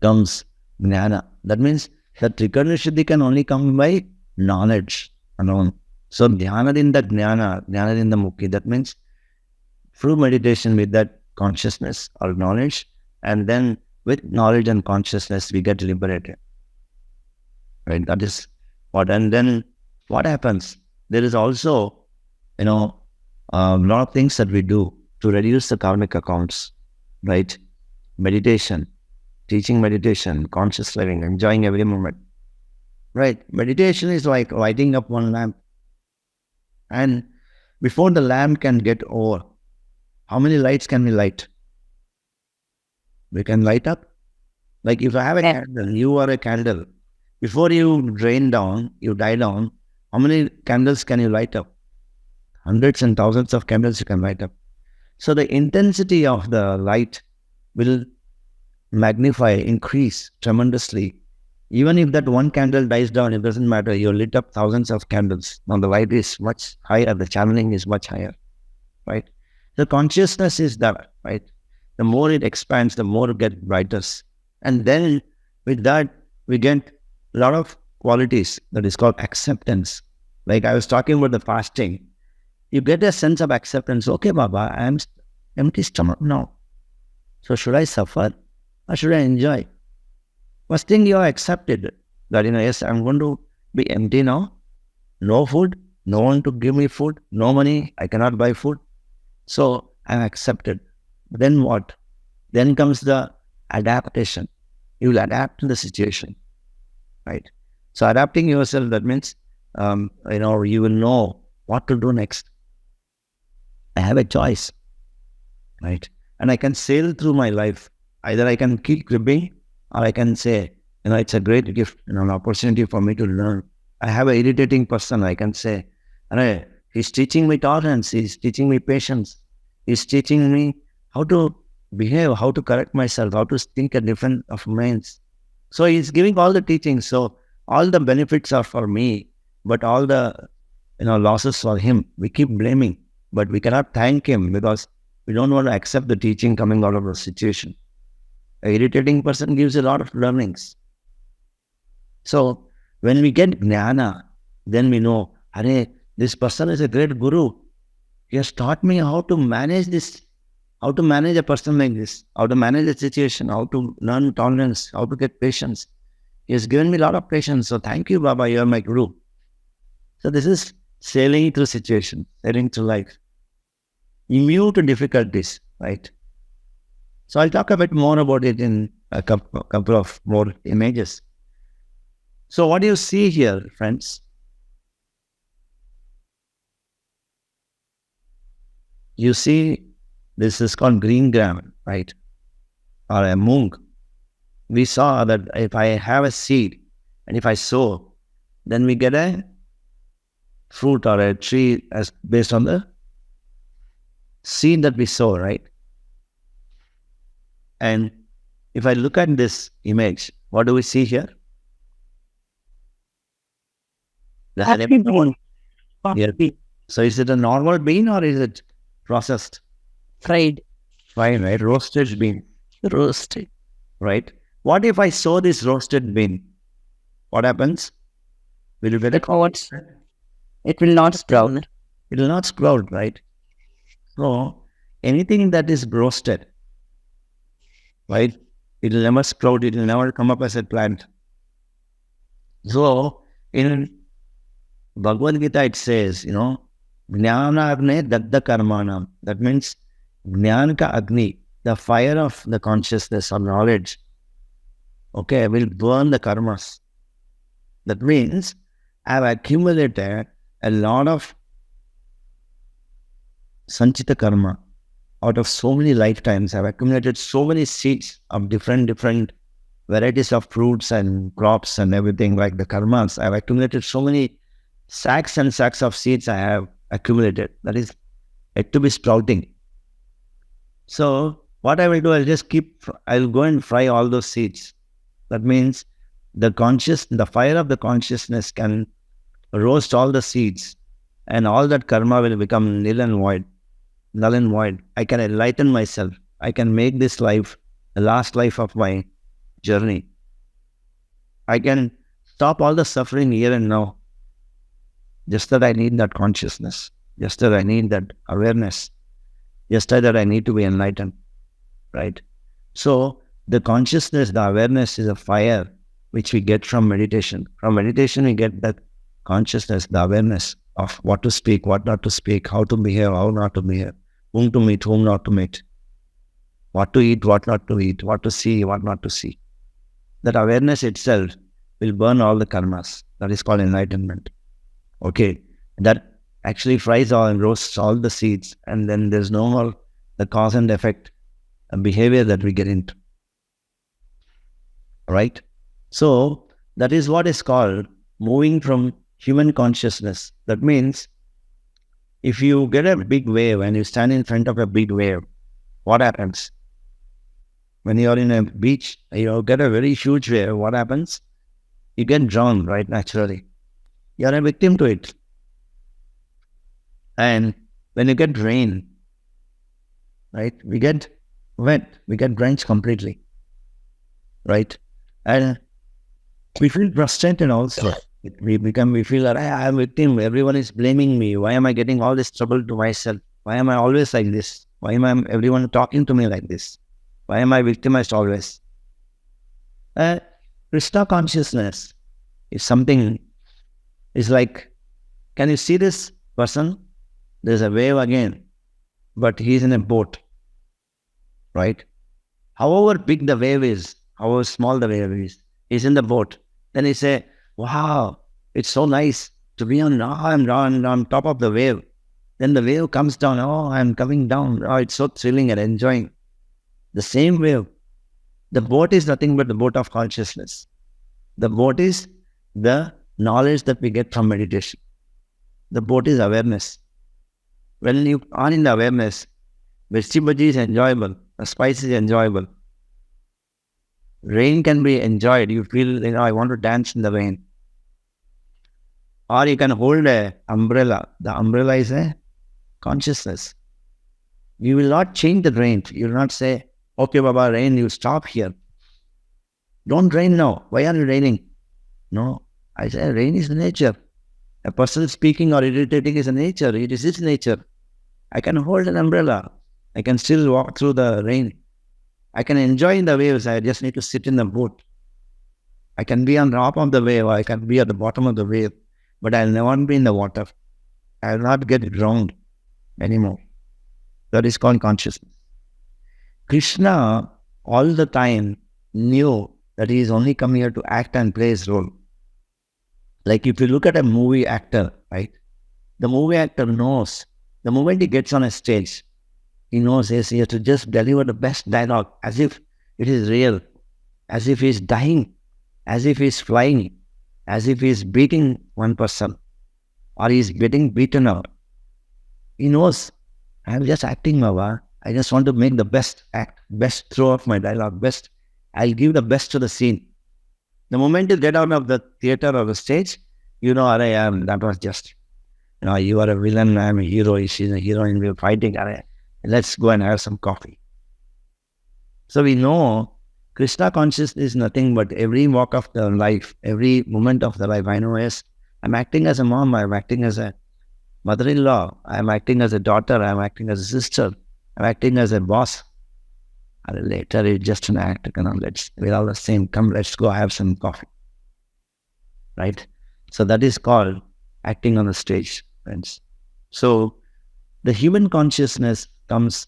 comes Gnana. That means the Trikarna Shuddhi can only come by knowledge alone. So Dhyana in the Gnana, Gnana in the Mukhi. That means through meditation with that consciousness or knowledge, and then with knowledge and consciousness, we get liberated. Right? That is what. And then what happens? There is also, a lot of things that we do to reduce the karmic accounts, right? Meditation, teaching meditation, conscious living, enjoying every moment, right? Meditation is like lighting up one lamp. And before the lamp can get over, how many lights can we light? We can light up. Like if I have a candle, you are a candle. Before you drain down, you die down, how many candles can you light up? Hundreds and thousands of candles you can light up. So the intensity of the light will magnify, increase tremendously. Even if that one candle dies down, it doesn't matter. You lit up thousands of candles. Now the light is much higher, the channeling is much higher, right? The consciousness is that, right? The more it expands, the more it gets brighter. And then with that, we get a lot of qualities that is called acceptance. Like I was talking about the fasting. You get a sense of acceptance. Okay, Baba, I am empty stomach now. So should I suffer or should I enjoy? First thing you are accepted that, yes, I'm going to be empty now. No food, no one to give me food, no money, I cannot buy food. So I'm accepted. Then what? Then comes the adaptation. You will adapt to the situation, right? So adapting yourself, that means, you will know what to do next. I have a choice, right? And I can sail through my life. Either I can keep gripping or I can say, it's a great gift, an opportunity for me to learn. I have an irritating person, I can say, he's teaching me tolerance, he's teaching me patience, he's teaching me how to behave, how to correct myself, how to think a different of minds. So he's giving all the teachings. So all the benefits are for me, but all the losses for him. We keep blaming, but we cannot thank him because we don't want to accept the teaching coming out of the situation. An irritating person gives a lot of learnings. So when we get Gnana, then we know, this person is a great guru. He has taught me how to manage this, how to manage a person like this, how to manage a situation, how to learn tolerance, how to get patience. He has given me a lot of patience. So thank you, Baba, you are my guru. So this is sailing through situation, sailing through life. Immune to difficulties, right? So I'll talk a bit more about it in a couple of more images. So what do you see here, friends? You see, this is called green gram, right? Or a mung. We saw that if I have a seed and if I sow, then we get a fruit or a tree as based on the seed that we sow, right? And if I look at this image, what do we see here? The bean. Yeah. So is it a normal bean or is it processed? Fried. Fine, right? Roasted bean. Roasted. Right? What if I sow this roasted bean? What happens? Will you get it? It will not sprout. It will not sprout, right? So anything that is roasted, right? It will never sprout. It will never come up as a plant. So in Bhagavad Gita it says, Gnana Agne Dagda Karmanam. That means Gnana ka Agni, the fire of the consciousness or knowledge, will burn the karmas. That means I have accumulated a lot of sanchita karma out of so many lifetimes. I have accumulated so many seeds of different varieties of fruits and crops and everything like the karmas. I have accumulated so many sacks and sacks of seeds I have accumulated. That is yet to be sprouting. So what I will do, I'll go and fry all those seeds. That means the fire of the consciousness can roast all the seeds and all that karma will become nil and void. Null and void. I can enlighten myself. I can make this life the last life of my journey. I can stop all the suffering here and now. Just that I need that consciousness. Just that I need that awareness. Just that I need to be enlightened. Right? So the consciousness, the awareness is a fire which we get from meditation. From meditation, we get that consciousness, the awareness of what to speak, what not to speak, how to behave, how not to behave, whom to meet, whom not to meet, what to eat, what not to eat, what to see, what not to see. That awareness itself will burn all the karmas. That is called enlightenment. Okay, that actually fries all and roasts all the seeds, and then there's no more the cause and effect behavior that we get into. Right? So that is what is called moving from human consciousness. That means if you get a big wave and you stand in front of a big wave, what happens? When you are in a beach, you get a very huge wave, what happens? You get drowned, right, naturally. You are a victim to it. And when you get rain, right, we get wet, we get drenched completely, right? And we feel frustrated also. We feel that I am a victim, everyone is blaming me. Why am I getting all this trouble to myself? Why am I always like this? Why am everyone talking to me like this? Why am I victimized always? Krishna consciousness is something, is like, can you see this person? There's a wave again, but he's in a boat, right? However big the wave is, however small the wave is, he's in the boat. Then he say, wow, it's so nice to be on top of the wave. Then the wave comes down, oh, I'm coming down. Oh, it's so thrilling and enjoying. The same wave. The boat is nothing but the boat of consciousness. The boat is the knowledge that we get from meditation. The boat is awareness. When you are in the awareness, vegetable is enjoyable, the spice is enjoyable. Rain can be enjoyed. You feel, I want to dance in the rain. Or you can hold an umbrella. The umbrella is a consciousness. You will not change the rain. You will not say, okay, Baba, rain, you stop here. Don't rain now. Why are you raining? No. I say, rain is nature. A person speaking or irritating is a nature. It is his nature. I can hold an umbrella. I can still walk through the rain. I can enjoy the waves. I just need to sit in the boat. I can be on top of the wave. Or I can be at the bottom of the wave. But I'll never be in the water. I will not get drowned anymore. That is called consciousness. Krishna all the time knew that he is only come here to act and play his role. Like if you look at a movie actor, right? The movie actor knows the moment he gets on a stage, he knows he has to just deliver the best dialogue as if it is real, as if he's dying, as if he's flying, as if he's beating one person or he's getting beaten up. He knows, I'm just acting, Baba. I just want to make the best act, best throw of my dialogue, best. I'll give the best to the scene. The moment you get out of the theater or the stage, you know, that was just, you are a villain, I'm a hero, she's a heroine, we're fighting, let's go and have some coffee. So we know Krishna consciousness is nothing but every walk of the life, every moment of the life. I know, yes, I'm acting as a mom, I'm acting as a mother-in-law, I'm acting as a daughter, I'm acting as a sister, I'm acting as a boss. And later it's just an act, we're all the same, come, let's go have some coffee. Right? So that is called acting on the stage, friends. So the human consciousness comes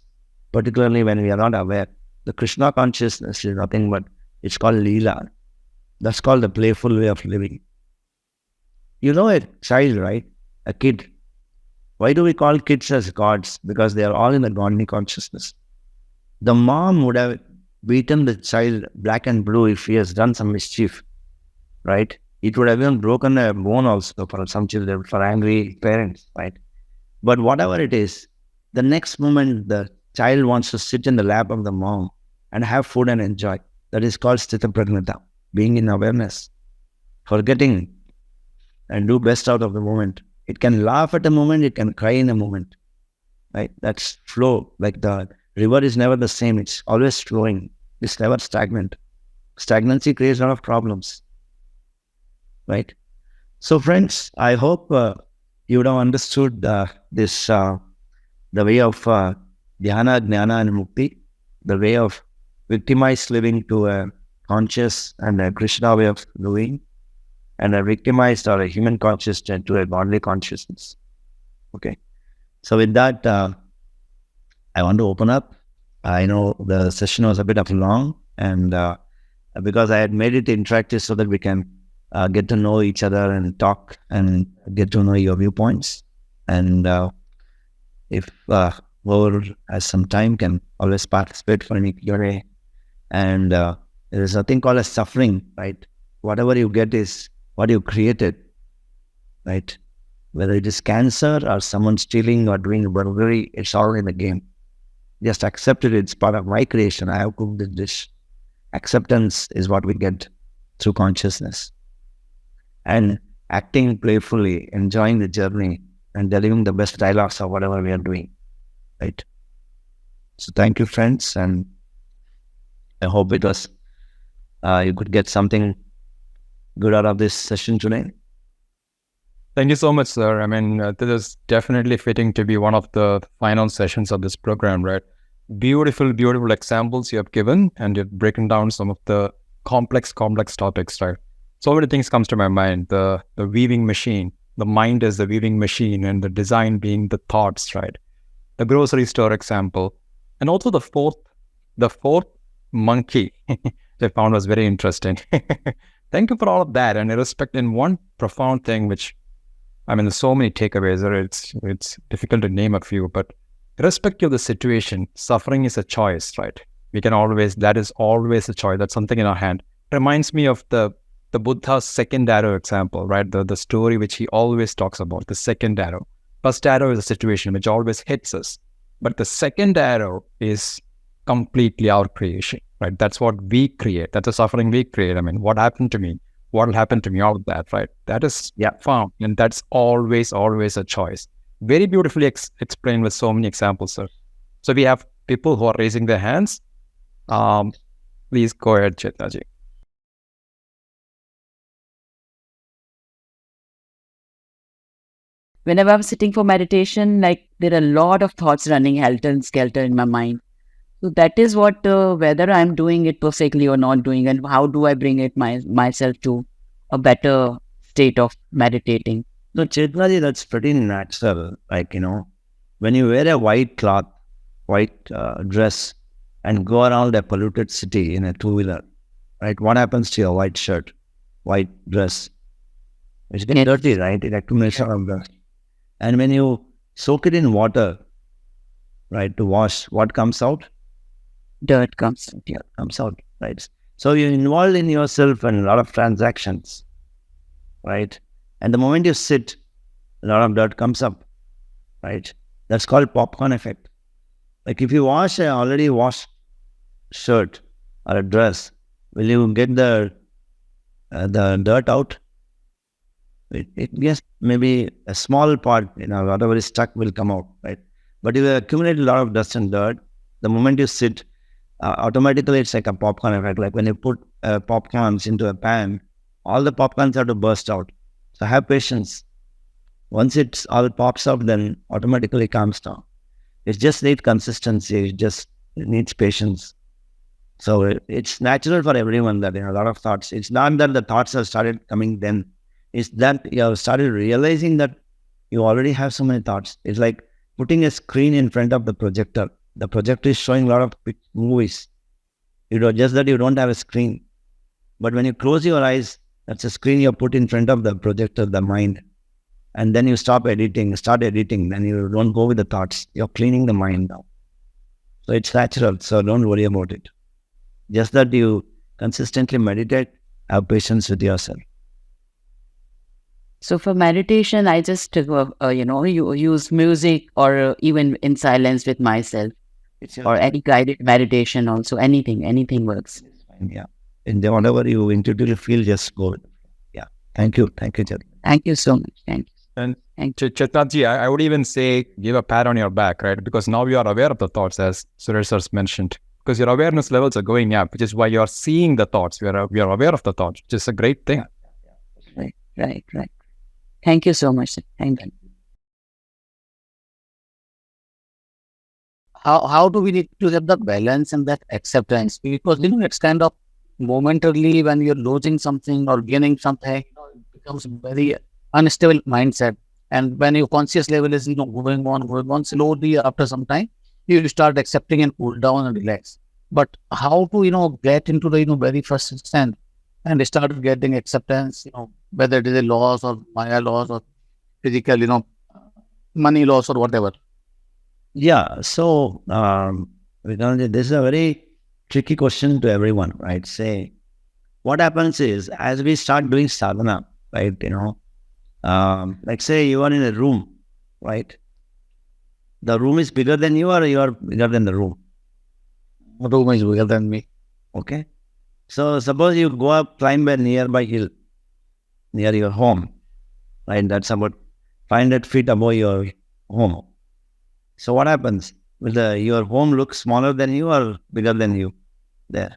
particularly when we are not aware. The Krishna consciousness is nothing but, it's called Leela. That's called the playful way of living. You know a child, right? A kid. Why do we call kids as gods? Because they are all in the godly consciousness. The mom would have beaten the child black and blue if he has done some mischief, right? It would have even broken a bone also for some children, for angry parents, right? But whatever it is, the next moment the child wants to sit in the lap of the mom and have food and enjoy. That is called Sthita Pragnata, being in awareness, forgetting and do best out of the moment. It can laugh at a moment, it can cry in a moment, right? That's flow. Like the river is never the same. It's always flowing. It's never stagnant. Stagnancy creates a lot of problems, right? So friends, I hope you would have understood this, the way of Dhyana, Gnana and Mukti, the way of victimized living to a conscious and a Krishna way of living, and a victimized or a human consciousness to a godly consciousness. Okay. So with that, I want to open up. I know the session was a bit of long, and because I had made it interactive so that we can get to know each other and talk and get to know your viewpoints. And if whoever has some time can always participate for any Q&A. And there is a thing called a suffering, right? Whatever you get is what you created, right? Whether it is cancer or someone stealing or doing burglary, it's all in the game. Just accept it. It's part of my creation. I have cooked this dish. Acceptance is what we get through consciousness. And acting playfully, enjoying the journey, and delivering the best dialogues of whatever we are doing, right? So thank you, friends, and I hope it was, you could get something good out of this session today. Thank you so much, sir. I mean, this is definitely fitting to be one of the final sessions of this program, right? Beautiful, beautiful examples you have given, and you've broken down some of the complex topics, right? So many things comes to my mind. The weaving machine, the mind is the weaving machine, and the design being the thoughts, right? The grocery store example, and also the fourth monkey, I found was very interesting. Thank you for all of that. And I respect in one profound thing, which, I mean, there's so many takeaways, or it's difficult to name a few, but irrespective of the situation, suffering is a choice, right? That is always a choice. That's something in our hand. Reminds me of the Buddha's second arrow example, right? The story which he always talks about, the second arrow. First arrow is a situation which always hits us, but the second arrow is completely our creation, right? That's what we create. That's the suffering we create. I mean, what happened to me? What will happen to me? All of that, right? That is found, and that's always a choice. Very beautifully explained with so many examples, sir. So we have people who are raising their hands. Please go ahead, Chetnaji. Whenever I'm sitting for meditation, like there are a lot of thoughts running helter-skelter in my mind. So that is what, whether I'm doing it perfectly or not doing, and how do I bring it myself to a better state of meditating. So Chetnaji, that's pretty natural. Like, when you wear a white cloth, white dress, and go around a polluted city in a two-wheeler, right? What happens to your white shirt, white dress? It's getting dirty, right? It accumulates of dust. And when you soak it in water, right, to wash, what comes out? Dirt comes out. Yeah, comes out, right? So you're involved in yourself in a lot of transactions, right? And the moment you sit, a lot of dirt comes up, right? That's called popcorn effect. Like if you wash an already washed shirt or a dress, will you get the dirt out? It yes, maybe a small part, whatever is stuck will come out, right? But if you accumulate a lot of dust and dirt, the moment you sit, automatically it's like a popcorn effect. Like when you put popcorns into a pan, all the popcorns have to burst out. So have patience. Once it's all pops up, then automatically calms down. It just needs consistency. It needs patience. So it's natural for everyone that a lot of thoughts. It's not that the thoughts have started coming then. It's that you have started realizing that you already have so many thoughts. It's like putting a screen in front of the projector. The projector is showing a lot of movies. Just that you don't have a screen. But when you close your eyes, that's a screen you put in front of the projector, the mind. And then you start editing, then you don't go with the thoughts. You're cleaning the mind now. So it's natural, so don't worry about it. Just that you consistently meditate, have patience with yourself. So for meditation, I just, you use music or even in silence with myself, or any guided meditation also, anything works. Yeah. And whatever you intuitively feel, just go. Yeah. Thank you. Thank you, Jad. Thank you so much. Thank you. And Thank you. Chetnaji, I would even say give a pat on your back, right? Because now you are aware of the thoughts, as Suresh has mentioned. Because your awareness levels are going up, which is why you are seeing the thoughts. We are aware of the thoughts, which is a great thing. Right. Thank you so much, sir. Thank you. How do we need to get the balance and that acceptance? Because it's kind of momentarily when you're losing something or gaining something, it becomes very unstable mindset. And when your conscious level is going on slowly, after some time, you start accepting and cool down and relax. But how to get into the very first stand and start getting acceptance, whether it is a loss or Maya loss or physical, money loss or whatever. Yeah. So, Vikrant, this is a very tricky question to everyone, right? Say, what happens is as we start doing sadhana, right? Like say you are in a room, right? The room is bigger than you, or you are bigger than the room. The room is bigger than me. Okay. So suppose you go up, climb a nearby hill near your home, right? That's about 500 feet above your home. So what happens? Will your home look smaller than you or bigger than you there?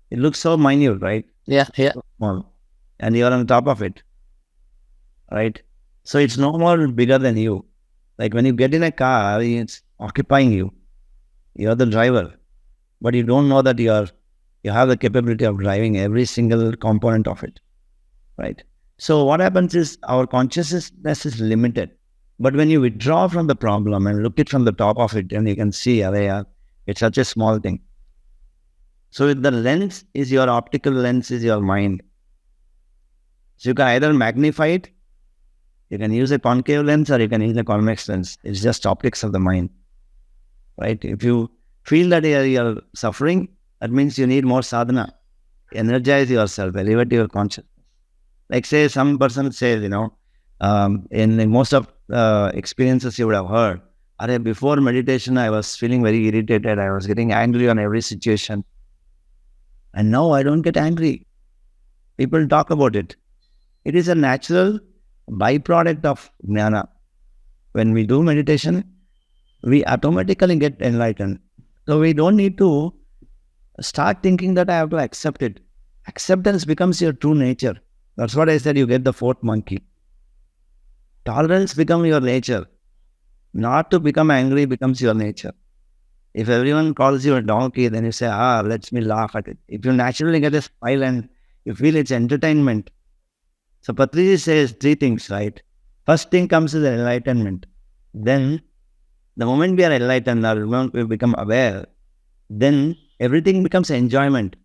It looks so minute, right? Yeah. So small. And you are on top of it, right? So it's no more bigger than you. Like when you get in a car, it's occupying you. You're the driver, but you don't know that you have the capability of driving every single component of it, right? So what happens is our consciousness is limited. But when you withdraw from the problem and look it from the top of it, and you can see, it's such a small thing. So the lens is your optical lens, is your mind. So you can either magnify it, you can use a concave lens, or you can use a convex lens. It's just optics of the mind, right? If you feel that you're suffering, that means you need more sadhana. Energize yourself, elevate your consciousness. Like say some person says, in most of experiences you would have heard, before meditation, I was feeling very irritated. I was getting angry on every situation. And now I don't get angry. People talk about it. It is a natural byproduct of Gnana. When we do meditation, we automatically get enlightened. So we don't need to start thinking that I have to accept it. Acceptance becomes your true nature. That's what I said, you get the fourth monkey. Tolerance becomes your nature. Not to become angry becomes your nature. If everyone calls you a donkey, then you say, let me laugh at it. If you naturally get a smile and you feel it's entertainment. So Patriji says three things, right? First thing comes is enlightenment. Then, the moment we are enlightened, or the moment we become aware, then everything becomes enjoyment.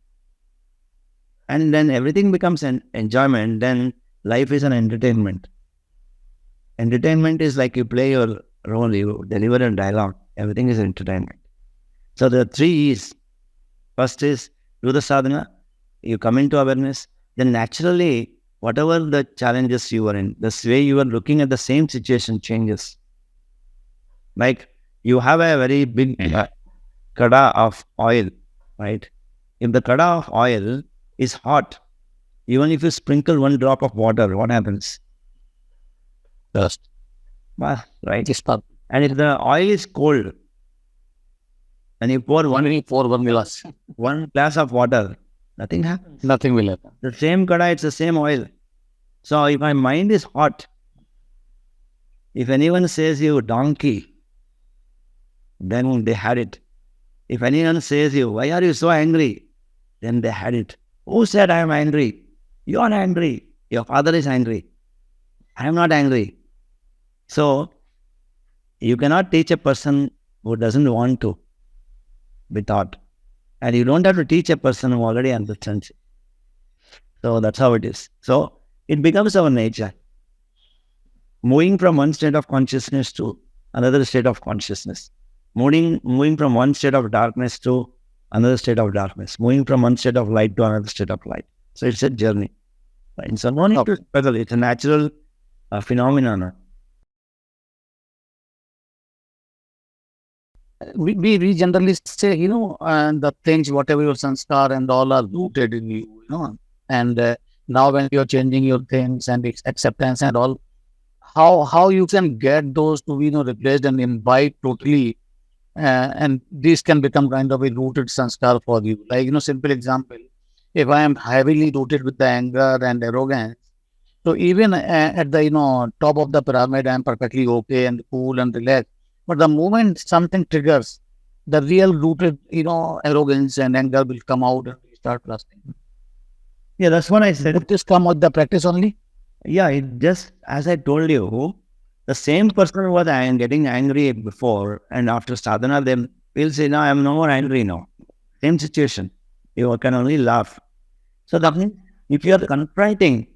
And then everything becomes an enjoyment, then life is an entertainment. Entertainment is like you play your role, you deliver a dialogue. Everything is entertainment. So the three E's. First is do the sadhana, you come into awareness, then naturally, whatever the challenges you are in, the way you are looking at the same situation changes. Like you have a very big kada of oil, right? If the kada of oil is hot, even if you sprinkle one drop of water, what happens? Dust. Well, right? Just stop. And if the oil is cold, and you pour One glass. one glass of water, nothing happens. Nothing will happen. The same kada, it's the same oil. So if my mind is hot, if anyone says you donkey, then they had it. If anyone says you, why are you so angry? Then they had it. Who said I am angry? You are angry. Your father is angry. I am not angry. So, you cannot teach a person who doesn't want to be taught. And you don't have to teach a person who already understands it. So, that's how it is. So, it becomes our nature. Moving from one state of consciousness to another state of consciousness. Moving from one state of darkness to another state of darkness. Moving from one state of light to another state of light. So, it's a journey. Right? So, no need to struggle. It's a natural phenomenon. We generally say, the things, whatever your sanskar and all are rooted in you, and now when you're changing your things and acceptance and all, how you can get those to be replaced and imbibe totally, and this can become kind of a rooted sanskar for you. Like simple example, if I am heavily rooted with the anger and arrogance, so even at the top of the pyramid, I'm perfectly okay and cool and relaxed. But the moment something triggers, the real rooted arrogance and anger will come out and we start blasting. Yeah, that's what I said. Would this come with the practice only? Yeah, it just, as I told you, the same person was getting angry before, and after sadhana, they will say, no, I'm no more angry now. Same situation. You can only laugh. So that means if you are confronting,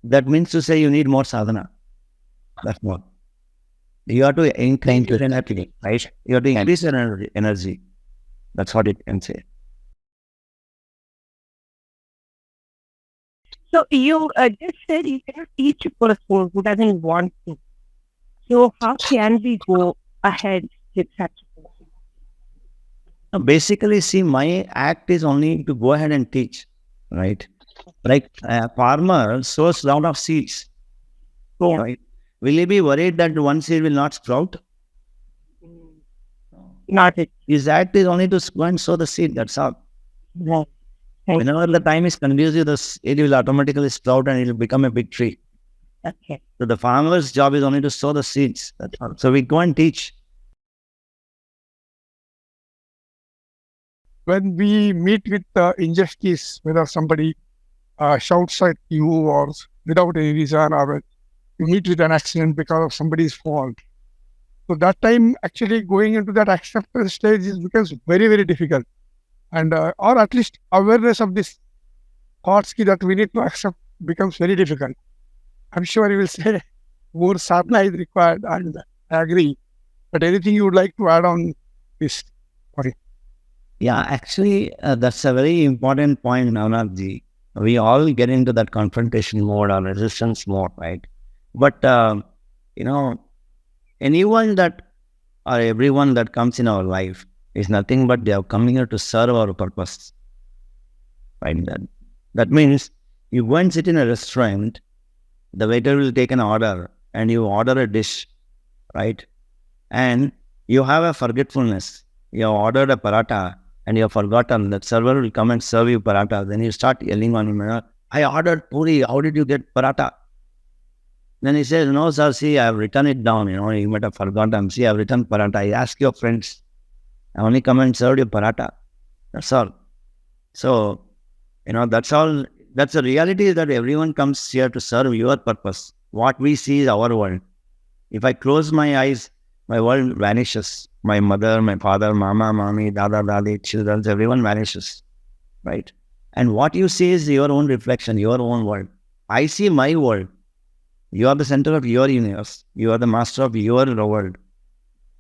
that means to say you need more sadhana. That's what. You have to increase your energy, right? You have to increase your energy. That's what it can say. So you just said you cannot teach a person who doesn't want to. So how can we go ahead with such a person? Now, basically, see, my act is only to go ahead and teach, right? Like a farmer sows lot of seeds, Yeah. right? Will he be worried that one seed will not sprout? Not it. His act is only to go and sow the seed, that's all. Right. Thank Whenever the time is conducive, it will automatically sprout and it will become a big tree. Okay. So the farmer's job is only to sow the seeds, that's all. So we go and teach. When we meet with injustice, whether somebody shouts at you or without any reason, or when you meet with an accident because of somebody's fault. So that time, actually going into that acceptance stage becomes very, very difficult. And or at least awareness of this thoughts that we need to accept becomes very difficult. I'm sure you will say more sadhana is required, and I agree. But anything you would like to add on this? Sorry. Yeah, actually, that's a very important point, Navnathji. We all get into that confrontation mode or resistance mode, right? But, anyone that or everyone that comes in our life is nothing but they are coming here to serve our purpose, right? That means you go and sit in a restaurant, the waiter will take an order and you order a dish, right? And you have a forgetfulness. You have ordered a paratha and you have forgotten that server will come and serve you paratha. Then you start yelling on him, I ordered puri, how did you get paratha? Then he says, no, sir, see, I have written it down. You might have forgotten. See, I have written paratha. Ask your friends. I only come and serve you paratha. That's all. So, that's all. That's the reality, is that everyone comes here to serve your purpose. What we see is our world. If I close my eyes, my world vanishes. My mother, my father, mama, mommy, dada, dadi, children, everyone vanishes, right? And what you see is your own reflection, your own world. I see my world. You are the center of your universe. You are the master of your world,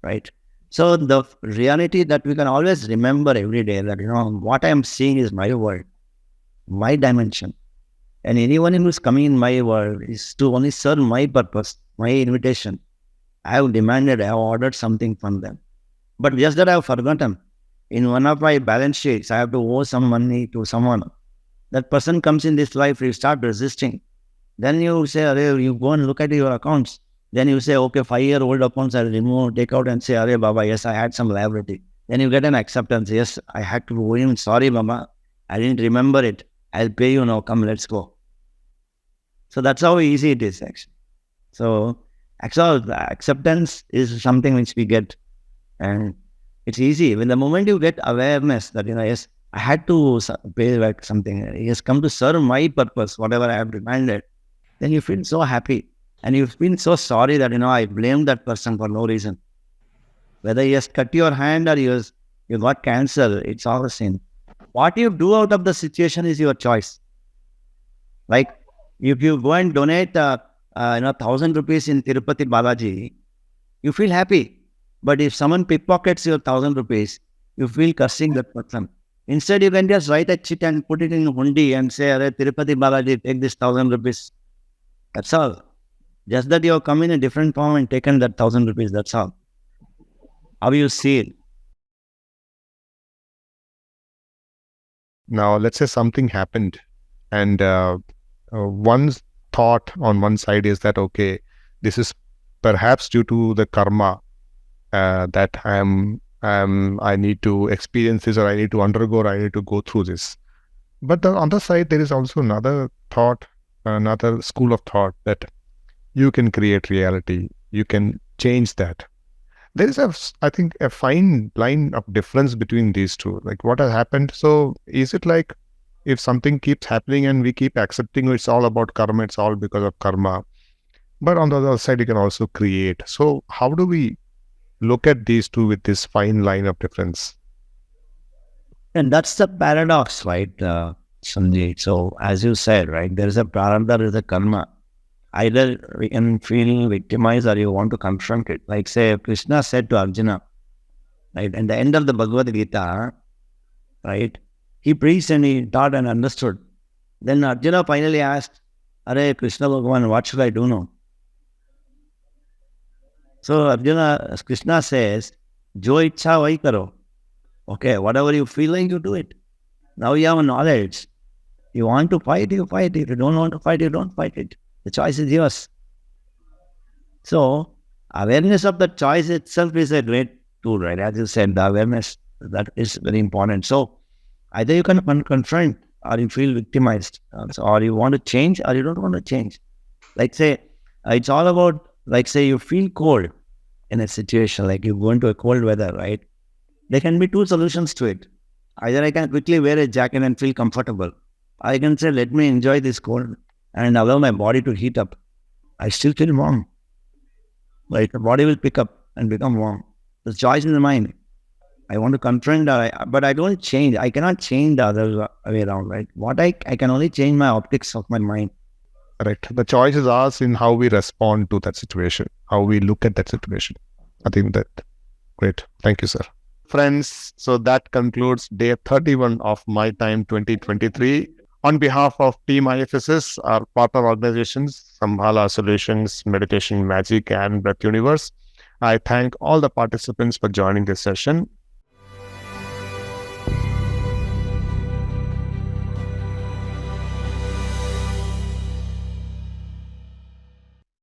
right? So the reality that we can always remember every day, that, what I am seeing is my world, my dimension. And anyone who is coming in my world is to only serve my purpose, my invitation. I have demanded, I have ordered something from them. But just that I have forgotten. In one of my balance sheets, I have to owe some money to someone. That person comes in this life, you start resisting. Then you say, Arey, you go and look at your accounts. Then you say, okay, 5-year-old accounts I'll remove, take out and say, Arey Baba, yes, I had some liability. Then you get an acceptance. Yes, I had to owe him. Sorry, Baba, I didn't remember it. I'll pay you now. Come, let's go. So that's how easy it is, actually. So actually, acceptance is something which we get. And it's easy. When the moment you get awareness that, yes, I had to pay back something. He has come to serve my purpose, whatever I have demanded. Then you feel so happy. And you feel so sorry that, I blamed that person for no reason. Whether he has cut your hand or you got cancer, it's all the same. What you do out of the situation is your choice. Like, if you go and donate 1,000 rupees in Tirupati Balaji, you feel happy. But if someone pickpockets your 1,000 rupees, you feel cursing that person. Instead, you can just write a chit and put it in hundi and say, Arey, Tirupati Balaji, take this 1,000 rupees. That's all. Just that you have come in a different form and taken that 1,000 rupees, that's all. How you see it? Now, let's say something happened, and one thought on one side is that, okay, this is perhaps due to the karma that I need to experience this, or I need to undergo, or I need to go through this. But on the other side, there is also another thought, another school of thought that you can create reality. You can change that. There is I think, a fine line of difference between these two. Like, what has happened? So is it like, if something keeps happening and we keep accepting it's all about karma, it's all because of karma. But on the other side, you can also create. So how do we look at these two with this fine line of difference? And that's the paradox, right, Sanjay? So as you said, right, there is a prarabdha, there is a karma. Either we can feel victimized or you want to confront it. Like, say, Krishna said to Arjuna, right, at the end of the Bhagavad Gita, right, he preached and he taught and understood. Then Arjuna finally asked, Are Krishna Bhagavan, what should I do now? So Krishna says, Jo ichha vahi karo. Okay, whatever you feel like, you do it. Now you have knowledge. You want to fight, you fight. If you don't want to fight, you don't fight it. The choice is yours. So, awareness of the choice itself is a great tool, right? As you said, the awareness, that is very important. So, either you can confront or you feel victimized. Or you want to change or you don't want to change. Like, say, it's all about, like, say, you feel cold in a situation, like you go into a cold weather, right? There can be two solutions to it. Either I can quickly wear a jacket and feel comfortable. I can say, let me enjoy this cold and allow my body to heat up. I still feel warm. Like, the body will pick up and become warm. The choice is mine. I want to confront, but I don't change. I cannot change the other way around, right? What I can only change my optics of my mind. Right. The choice is ours in how we respond to that situation, how we look at that situation. I think that great. Thank you, sir. Friends, so that concludes day 31 of My Time 2023. On behalf of Team IFSS, our partner organizations, Sambhala Solutions, Meditation Magic, and Breath Universe, I thank all the participants for joining this session.